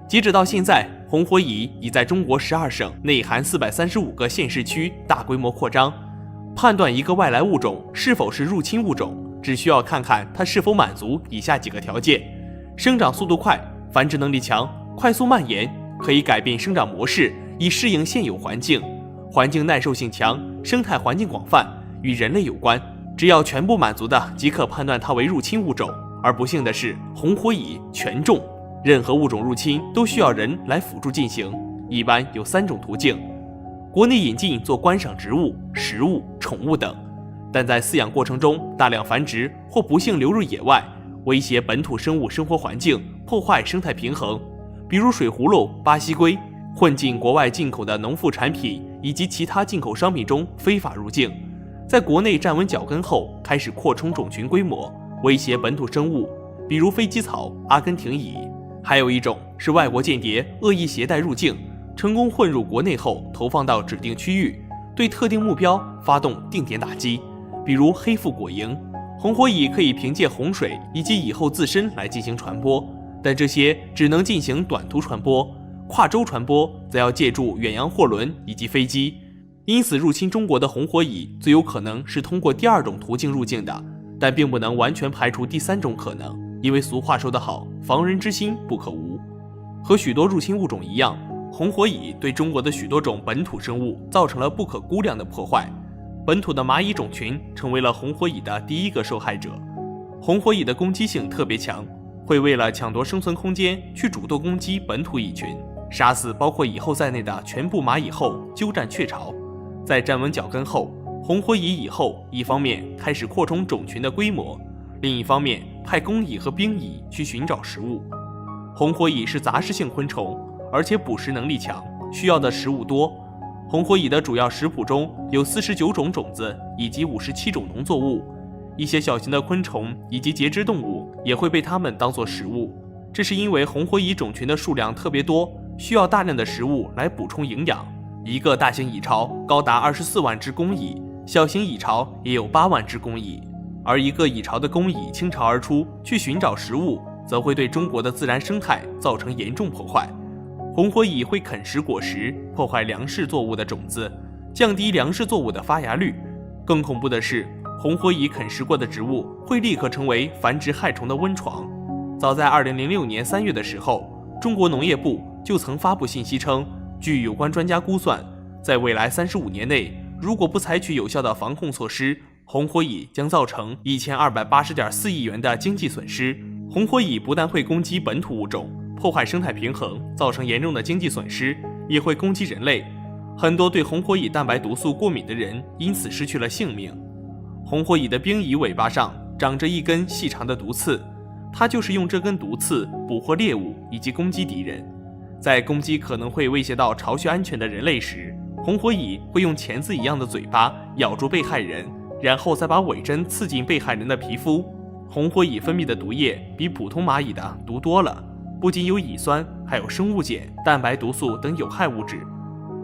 截止到现在，红火蚁已在中国12省内含435个县市区大规模扩张。判断一个外来物种是否是入侵物种，只需要看看它是否满足以下几个条件：生长速度快，繁殖能力强，快速蔓延，可以改变生长模式以适应现有环境，环境耐受性强，生态环境广泛，与人类有关。只要全部满足的，即可判断它为入侵物种。而不幸的是，红火蚁全中。任何物种入侵都需要人来辅助进行，一般有3种途径：国内引进做观赏植物、食物、宠物等，但在饲养过程中大量繁殖或不幸流入野外，威胁本土生物生活环境，破坏生态平衡，比如水葫芦、巴西龟，混进国外进口的农副产品以及其他进口商品中非法入境，在国内站稳脚跟后开始扩充种群规模，威胁本土生物，比如飞机草、阿根廷蚁。还有一种是外国间谍恶意携带入境，成功混入国内后投放到指定区域，对特定目标发动定点打击，比如黑腹果蝇。红火蚁可以凭借洪水以及蚁后自身来进行传播，但这些只能进行短途传播，跨洲传播则要借助远洋货轮以及飞机。因此入侵中国的红火蚁最有可能是通过第2种途径入境的，但并不能完全排除第3种可能，因为俗话说得好，防人之心不可无。和许多入侵物种一样，红火蚁对中国的许多种本土生物造成了不可估量的破坏。本土的蚂蚁种群成为了红火蚁的第1个受害者。红火蚁的攻击性特别强，会为了抢夺生存空间去主动攻击本土蚁群，杀死包括蚁后在内的全部蚂蚁后，鸠占鹊巢。在站稳脚跟后，红火蚁蚁后一方面开始扩充种群的规模，另一方面派工蚁和兵蚁去寻找食物。红火蚁是杂食性昆虫，而且捕食能力强，需要的食物多。红火蚁的主要食谱中有49种种子以及57种农作物，一些小型的昆虫以及节肢动物也会被它们当作食物。这是因为红火蚁种群的数量特别多，需要大量的食物来补充营养，一个大型蚁巢高达24万只工蚁，小型蚁巢也有8万只工蚁。而一个蚁巢的工蚁倾巢而出去寻找食物，则会对中国的自然生态造成严重破坏。红火蚁会啃食果实，破坏粮食作物的种子，降低粮食作物的发芽率。更恐怖的是，红火蚁啃食过的植物会立刻成为繁殖害虫的温床。早在2006年3月的时候，中国农业部就曾发布信息称，据有关专家估算，在未来35年内，如果不采取有效的防控措施，红火蚁将造成1280.4亿元的经济损失。红火蚁不但会攻击本土物种，破坏生态平衡，造成严重的经济损失，也会攻击人类。很多对红火蚁蛋白毒素过敏的人因此失去了性命。红火蚁的兵蚁尾巴上长着一根细长的毒刺，它就是用这根毒刺捕获猎物以及攻击敌人。在攻击可能会威胁到巢穴安全的人类时，红火蚁会用钳子一样的嘴巴咬住被害人，然后再把尾针刺进被害人的皮肤。红火蚁分泌的毒液比普通蚂蚁的毒多了，不仅有蚁酸，还有生物碱、蛋白毒素等有害物质。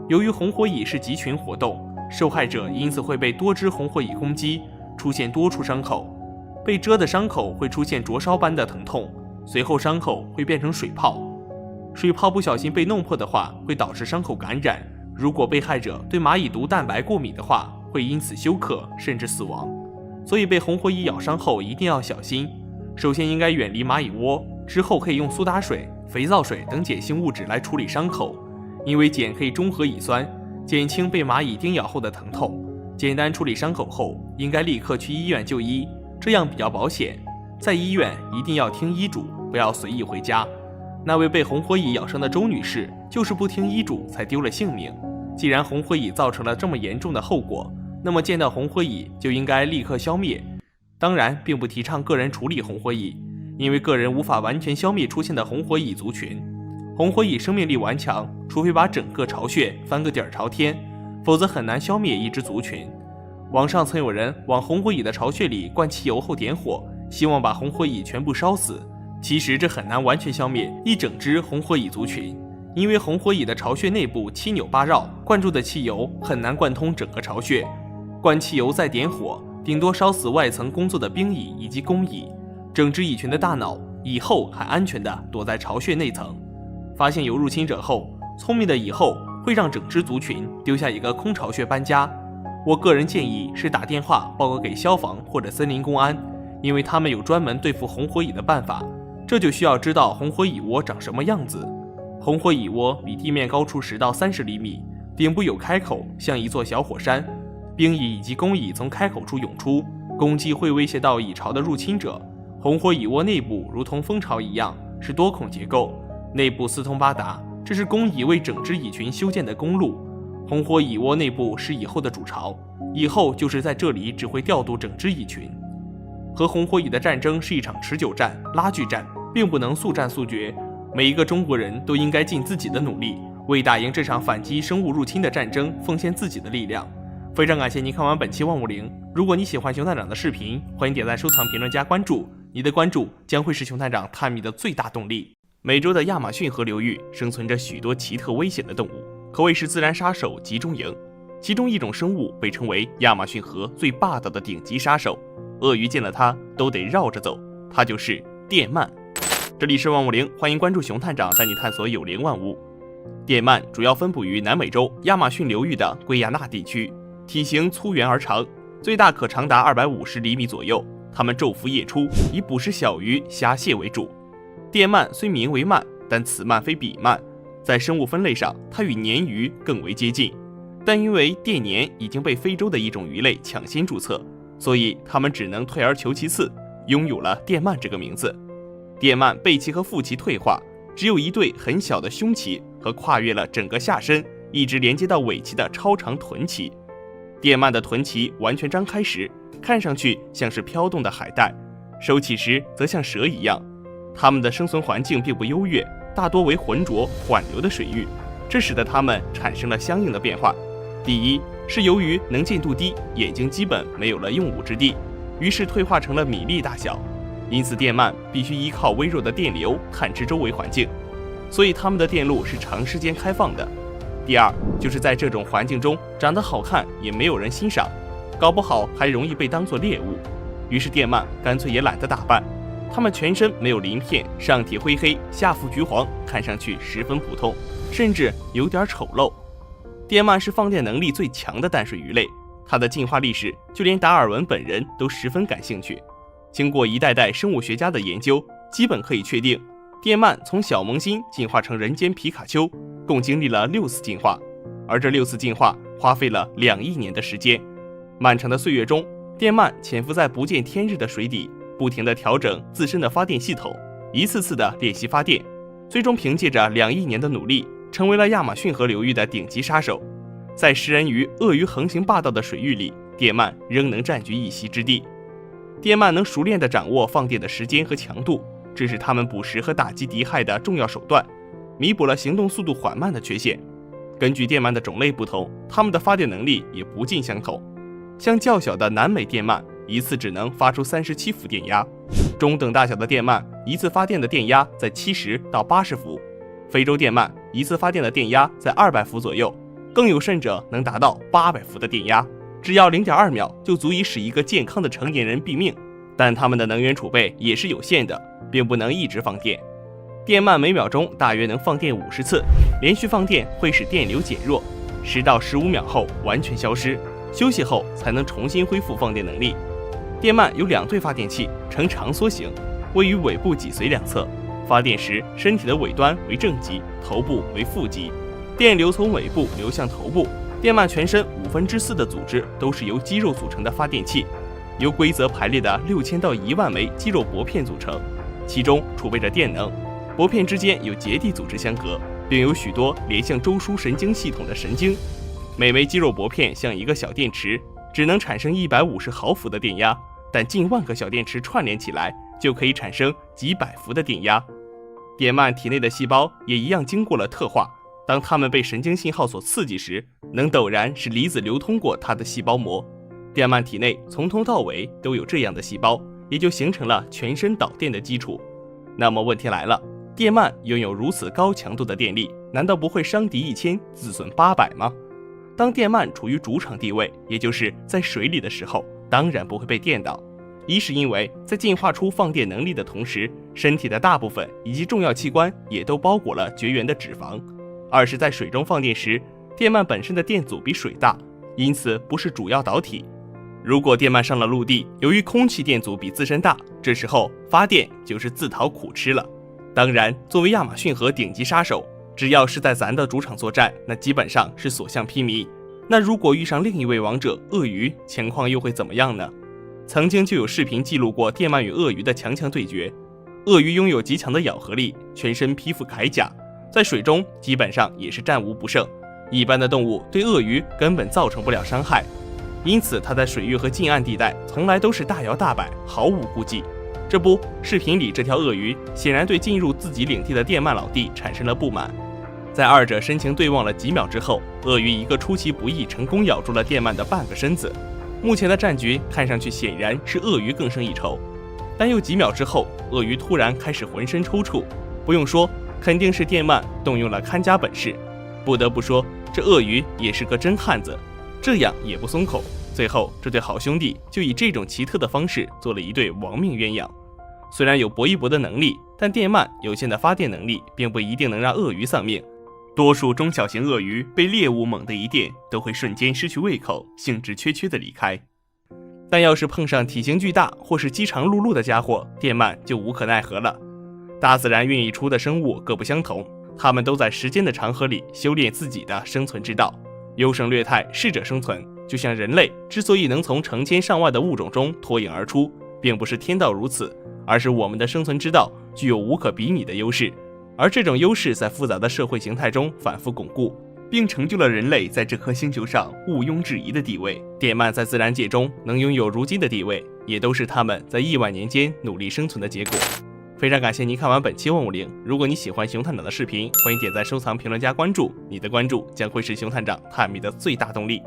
由于红火蚁是集群活动，受害者因此会被多只红火蚁攻击，出现多处伤口。被蛰的伤口会出现灼烧般的疼痛，随后伤口会变成水泡。水泡不小心被弄破的话，会导致伤口感染。如果被害者对蚂蚁毒蛋白过敏的话，会因此休克甚至死亡。所以被红火蚁咬伤后一定要小心。首先应该远离蚂蚁窝，之后可以用苏打水、肥皂水等碱性物质来处理伤口，因为碱可以中和乙酸，减轻被蚂蚁叮咬后的疼痛。简单处理伤口后，应该立刻去医院就医，这样比较保险。在医院一定要听医嘱，不要随意回家。那位被红火蚁咬伤的周女士就是不听医嘱才丢了性命。既然红火蚁造成了这么严重的后果，那么见到红火蚁就应该立刻消灭。当然并不提倡个人处理红火蚁，因为个人无法完全消灭出现的红火蚁族群。红火蚁生命力顽强，除非把整个巢穴翻个底儿朝天，否则很难消灭一只族群。网上曾有人往红火蚁的巢穴里灌汽油后点火，希望把红火蚁全部烧死。其实这很难完全消灭一整只红火蚁族群，因为红火蚁的巢穴内部七扭八绕，灌注的汽油很难贯通整个巢穴。灌汽油再点火，顶多烧死外层工作的兵蚁以及工蚁，整只蚁群的大脑蚁后还安全地躲在巢穴内层。发现有入侵者后，聪明的蚁后会让整只族群丢下一个空巢穴搬家。我个人建议是打电话报告给消防或者森林公安，因为他们有专门对付红火蚁的办法。这就需要知道红火蚁窝长什么样子。红火蚁窝比地面高出10到30厘米，顶部有开口，像一座小火山。兵蚁以及工蚁从开口处涌出，攻击会威胁到蚁巢的入侵者。红火蚁窝内部如同蜂巢一样，是多孔结构，内部四通八达，这是工蚁为整只蚁群修建的公路。红火蚁窝内部是蚁后的主巢，蚁后就是在这里只会调度整只蚁群。和红火蚁的战争是一场持久战、拉锯战，并不能速战速决。每一个中国人都应该尽自己的努力，为打赢这场反击生物入侵的战争奉献自己的力量。非常感谢您看完本期万物灵。如果你喜欢熊探长的视频，欢迎点赞、收藏、评论、加关注。你的关注将会是熊探长探秘的最大动力。美洲的亚马逊河流域生存着许多奇特危险的动物，可谓是自然杀手集中营。其中一种生物被称为亚马逊河最霸道的顶级杀手，鳄鱼见了它都得绕着走，它就是电鳗。这里是万物灵，欢迎关注熊探长带你探索有灵万物。电鳗主要分布于南美洲亚马逊流域的圭亚那地区，体型粗圆而长，最大可长达250厘米左右。它们昼伏夜出，以捕食小鱼、虾蟹为主。电鳗虽名为鳗，但此鳗非彼鳗，在生物分类上，它与鲶鱼更为接近。但因为电鲶已经被非洲的一种鱼类抢先注册，所以它们只能退而求其次，拥有了电鳗这个名字。电鳗背鳍和腹鳍退化，只有一对很小的胸鳍和跨越了整个下身，一直连接到尾鳍的超长臀鳍。电鳗的臀鳍完全张开时，看上去像是飘动的海带，收起时则像蛇一样。它们的生存环境并不优越，大多为浑浊缓流的水域，这使得它们产生了相应的变化。第一是由于能见度低，眼睛基本没有了用武之地，于是退化成了米粒大小，因此电鳗必须依靠微弱的电流探知周围环境，所以它们的电路是长时间开放的。第二，就是在这种环境中长得好看也没有人欣赏，搞不好还容易被当作猎物。于是电鳗干脆也懒得打扮，它们全身没有鳞片，上体灰黑，下腹橘黄，看上去十分普通，甚至有点丑陋。电鳗是放电能力最强的淡水鱼类，它的进化历史就连达尔文本人都十分感兴趣。经过一代代生物学家的研究，基本可以确定，电鳗从小萌新进化成人间皮卡丘，共经历了6次进化，而这6次进化花费了2亿年的时间。漫长的岁月中，电鳗潜伏在不见天日的水底，不停地调整自身的发电系统，一次次地练习发电，最终凭借着2亿年的努力，成为了亚马逊河流域的顶级杀手。在食人鱼、鳄鱼横行霸道的水域里，电鳗仍能占据一席之地。电鳗能熟练地掌握放电的时间和强度，这是它们捕食和打击敌害的重要手段，弥补了行动速度缓慢的缺陷。根据电鳗的种类不同，它们的发电能力也不尽相同。像较小的南美电鳗，一次只能发出37伏电压；中等大小的电鳗，一次发电的电压在70到80伏；非洲电鳗一次发电的电压在200伏左右，更有甚者能达到800伏的电压。只要0.2秒就足以使一个健康的成年人毙命，但它们的能源储备也是有限的，并不能一直放电。电鳗每秒钟大约能放电50次，连续放电会使电流减弱，10到15秒后完全消失，休息后才能重新恢复放电能力。电鳗有2对发电器，呈长梭形，位于尾部脊髓两侧。发电时，身体的尾端为正极，头部为负极，电流从尾部流向头部。电鳗全身4/5的组织都是由肌肉组成的发电器，由规则排列的6000到1万枚肌肉薄片组成，其中储备着电能。薄片之间有结缔组织相隔，并有许多连向中枢神经系统的神经。每枚肌肉薄片像一个小电池，只能产生150毫伏的电压，但近万个小电池串联起来，就可以产生几百伏的电压。电鳗体内的细胞也一样经过了特化，当它们被神经信号所刺激时，能陡然使离子流通过它的细胞膜。电鳗体内从头到尾都有这样的细胞，也就形成了全身导电的基础。那么问题来了，电鳗拥有如此高强度的电力，难道不会伤敌1000，自损800吗？当电鳗处于主场地位，也就是在水里的时候，当然不会被电到。一是因为在进化出放电能力的同时，身体的大部分以及重要器官也都包裹了绝缘的脂肪；二是在水中放电时，电鳗本身的电阻比水大，因此不是主要导体。如果电鳗上了陆地，由于空气电阻比自身大，这时候发电就是自讨苦吃了。当然，作为亚马逊河顶级杀手，只要是在咱的主场作战，那基本上是所向披靡。那如果遇上另一位王者鳄鱼，情况又会怎么样呢？曾经就有视频记录过电鳗与鳄鱼的强强对决。鳄鱼拥有极强的咬合力，全身披覆铠甲，在水中基本上也是战无不胜，一般的动物对鳄鱼根本造成不了伤害，因此它在水域和近岸地带从来都是大摇大摆，毫无顾忌。这不，视频里这条鳄鱼显然对进入自己领地的电鳗老弟产生了不满。在二者深情对望了几秒之后，鳄鱼一个出其不意成功咬住了电鳗的半个身子。目前的战局看上去显然是鳄鱼更胜一筹，但又几秒之后，鳄鱼突然开始浑身抽搐，不用说，肯定是电鳗动用了看家本事。不得不说，这鳄鱼也是个真汉子，这样也不松口。最后，这对好兄弟就以这种奇特的方式做了一对亡命鸳鸯。虽然有搏一搏的能力，但电鳗有限的发电能力并不一定能让鳄鱼丧命。多数中小型鳄鱼被猎物猛地一电，都会瞬间失去胃口，兴致缺缺地离开。但要是碰上体型巨大或是饥肠辘辘的家伙，电鳗就无可奈何了。大自然孕育出的生物各不相同，它们都在时间的长河里修炼自己的生存之道，优胜劣汰，适者生存。就像人类之所以能从成千上万的物种中脱颖而出，并不是天道如此，而是我们的生存之道具有无可比拟的优势，而这种优势在复杂的社会形态中反复巩固，并成就了人类在这颗星球上毋庸置疑的地位。电鳗在自然界中能拥有如今的地位，也都是他们在亿万年间努力生存的结果。非常感谢您看完本期150，如果你喜欢熊探长的视频，欢迎点赞、收藏、评论、加关注，你的关注将会是熊探长探秘的最大动力。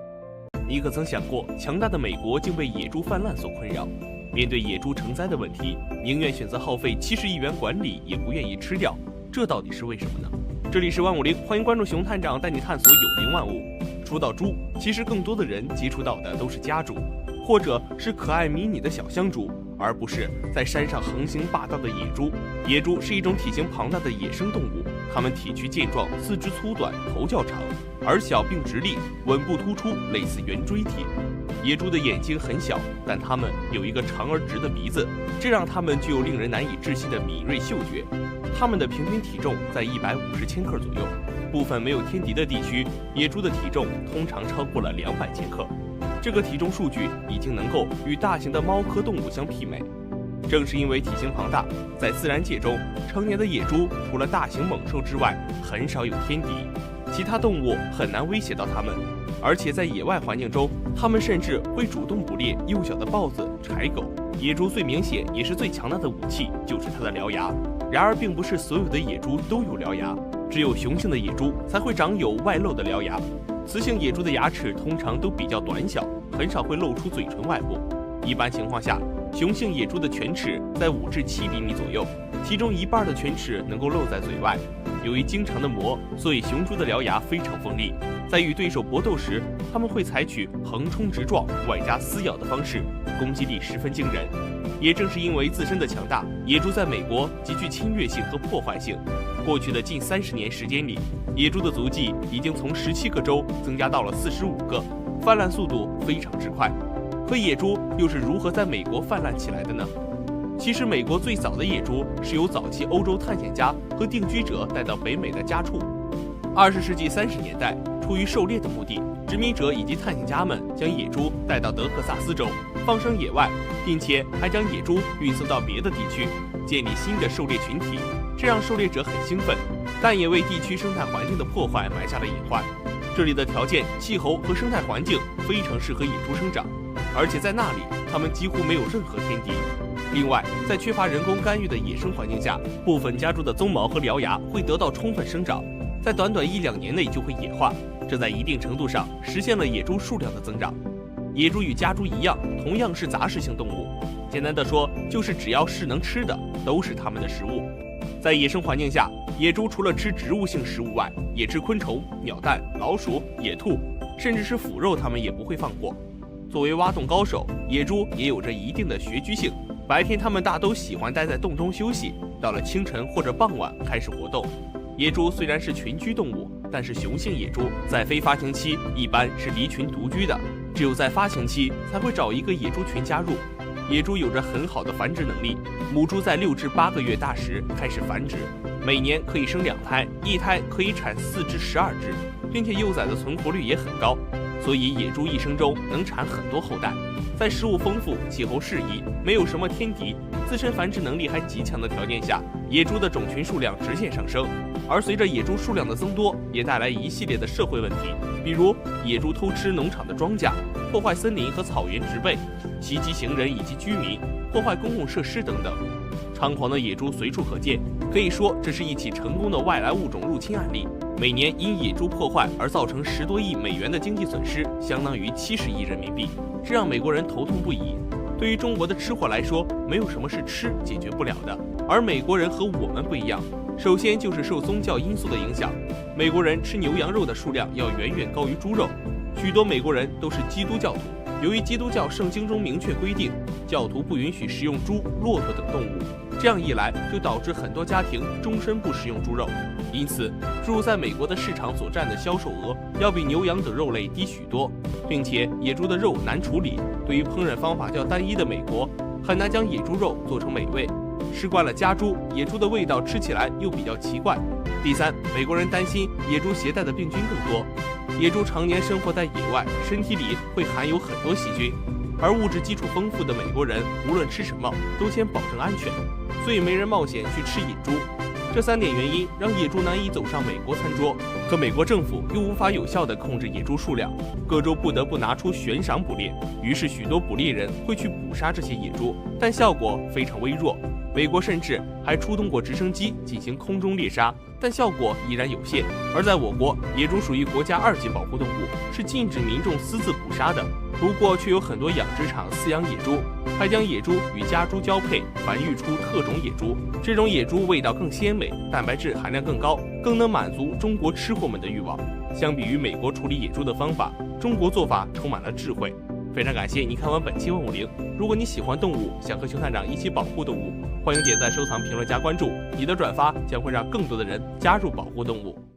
你可曾想过，强大的美国竟被野猪泛滥所困扰？面对野猪成灾的问题，宁愿选择耗费70亿元管理，也不愿意吃掉，这到底是为什么呢？这里是150，欢迎关注熊探长带你探索有灵万物。说到猪，其实更多的人接触到的都是家猪，或者是可爱迷你的小香猪，而不是在山上横行霸道的野猪。野猪是一种体型庞大的野生动物，它们体躯健壮，四肢粗短，头较长，耳小并直立，吻部突出，类似圆锥体。野猪的眼睛很小，但它们有一个长而直的鼻子，这让它们具有令人难以置信的敏锐嗅觉。它们的平均体重在150千克左右，部分没有天敌的地区，野猪的体重通常超过了200千克。这个体重数据已经能够与大型的猫科动物相媲美。正是因为体型庞大，在自然界中，成年的野猪除了大型猛兽之外，很少有天敌，其他动物很难威胁到它们。而且在野外环境中，它们甚至会主动捕猎幼小的豹子、豺狗。野猪最明显也是最强大的武器就是它的獠牙。然而，并不是所有的野猪都有獠牙，只有雄性的野猪才会长有外露的獠牙。雌性野猪的牙齿通常都比较短小，很少会露出嘴唇外部。一般情况下，雄性野猪的犬齿在5至7厘米左右，其中一半的犬齿能够露在嘴外。由于经常的磨，所以雄猪的獠牙非常锋利，在与对手搏斗时，它们会采取横冲直撞外加撕咬的方式，攻击力十分惊人。也正是因为自身的强大，野猪在美国极具侵略性和破坏性。过去的近30年时间里，野猪的足迹已经从17个州增加到了45个，泛滥速度非常之快。可野猪又是如何在美国泛滥起来的呢？其实，美国最早的野猪是由早期欧洲探险家和定居者带到北美的家畜。20世纪30年代，出于狩猎的目的，殖民者以及探险家们将野猪带到德克萨斯州，放生野外，并且还将野猪运送到别的地区，建立新的狩猎群体，这让狩猎者很兴奋，但也为地区生态环境的破坏埋下了隐患。这里的条件、气候和生态环境非常适合野猪生长，而且在那里，它们几乎没有任何天敌。另外，在缺乏人工干预的野生环境下，部分家猪的鬃毛和獠牙会得到充分生长，在短短1-2年内就会野化，这在一定程度上实现了野猪数量的增长。野猪与家猪一样，同样是杂食性动物。简单的说，就是只要是能吃的，都是它们的食物。在野生环境下，野猪除了吃植物性食物外，也吃昆虫、鸟蛋、老鼠、野兔，甚至是腐肉，它们也不会放过。作为挖洞高手，野猪也有着一定的穴居性。白天，它们大都喜欢待在洞中休息，到了清晨或者傍晚开始活动。野猪虽然是群居动物，但是雄性野猪在非发情期一般是离群独居的，只有在发情期才会找一个野猪群加入。野猪有着很好的繁殖能力，母猪在6至8个月大时开始繁殖，每年可以生2胎，一胎可以产4至12只，并且幼崽的存活率也很高，所以野猪一生中能产很多后代。在食物丰富、气候适宜、没有什么天敌、自身繁殖能力还极强的条件下，野猪的种群数量直线上升。而随着野猪数量的增多，也带来一系列的社会问题，比如野猪偷吃农场的庄稼，破坏森林和草原植被，袭击行人以及居民，破坏公共设施等等。猖狂的野猪随处可见，可以说这是一起成功的外来物种入侵案例。每年因野猪破坏而造成10多亿美元的经济损失，相当于70亿人民币，这让美国人头痛不已。对于中国的吃货来说，没有什么是吃解决不了的，而美国人和我们不一样。首先就是受宗教因素的影响，美国人吃牛羊肉的数量要远远高于猪肉，许多美国人都是基督教徒。由于基督教圣经中明确规定，教徒不允许食用猪、骆驼等动物，这样一来就导致很多家庭终身不食用猪肉，因此猪肉在美国的市场所占的销售额要比牛羊等肉类低许多，并且野猪的肉难处理，对于烹饪方法较单一的美国，很难将野猪肉做成美味。吃惯了家猪，野猪的味道吃起来又比较奇怪。第三，美国人担心野猪携带的病菌更多。野猪常年生活在野外，身体里会含有很多细菌，而物质基础丰富的美国人无论吃什么都先保证安全，所以没人冒险去吃野猪。这3点原因让野猪难以走上美国餐桌，可美国政府又无法有效地控制野猪数量，各州不得不拿出悬赏捕猎，于是许多捕猎人会去捕杀这些野猪，但效果非常微弱。美国甚至还出动过直升机进行空中猎杀，但效果依然有限。而在我国，野猪属于国家2级保护动物，是禁止民众私自捕杀的。不过，却有很多养殖场饲养野猪，还将野猪与家猪交配，繁育出特种野猪。这种野猪味道更鲜美，蛋白质含量更高，更能满足中国吃货们的欲望。相比于美国处理野猪的方法，中国做法充满了智慧。非常感谢你看完本期万物灵。如果你喜欢动物，想和熊探长一起保护动物，欢迎点赞、收藏、评论、加关注。你的转发将会让更多的人加入保护动物。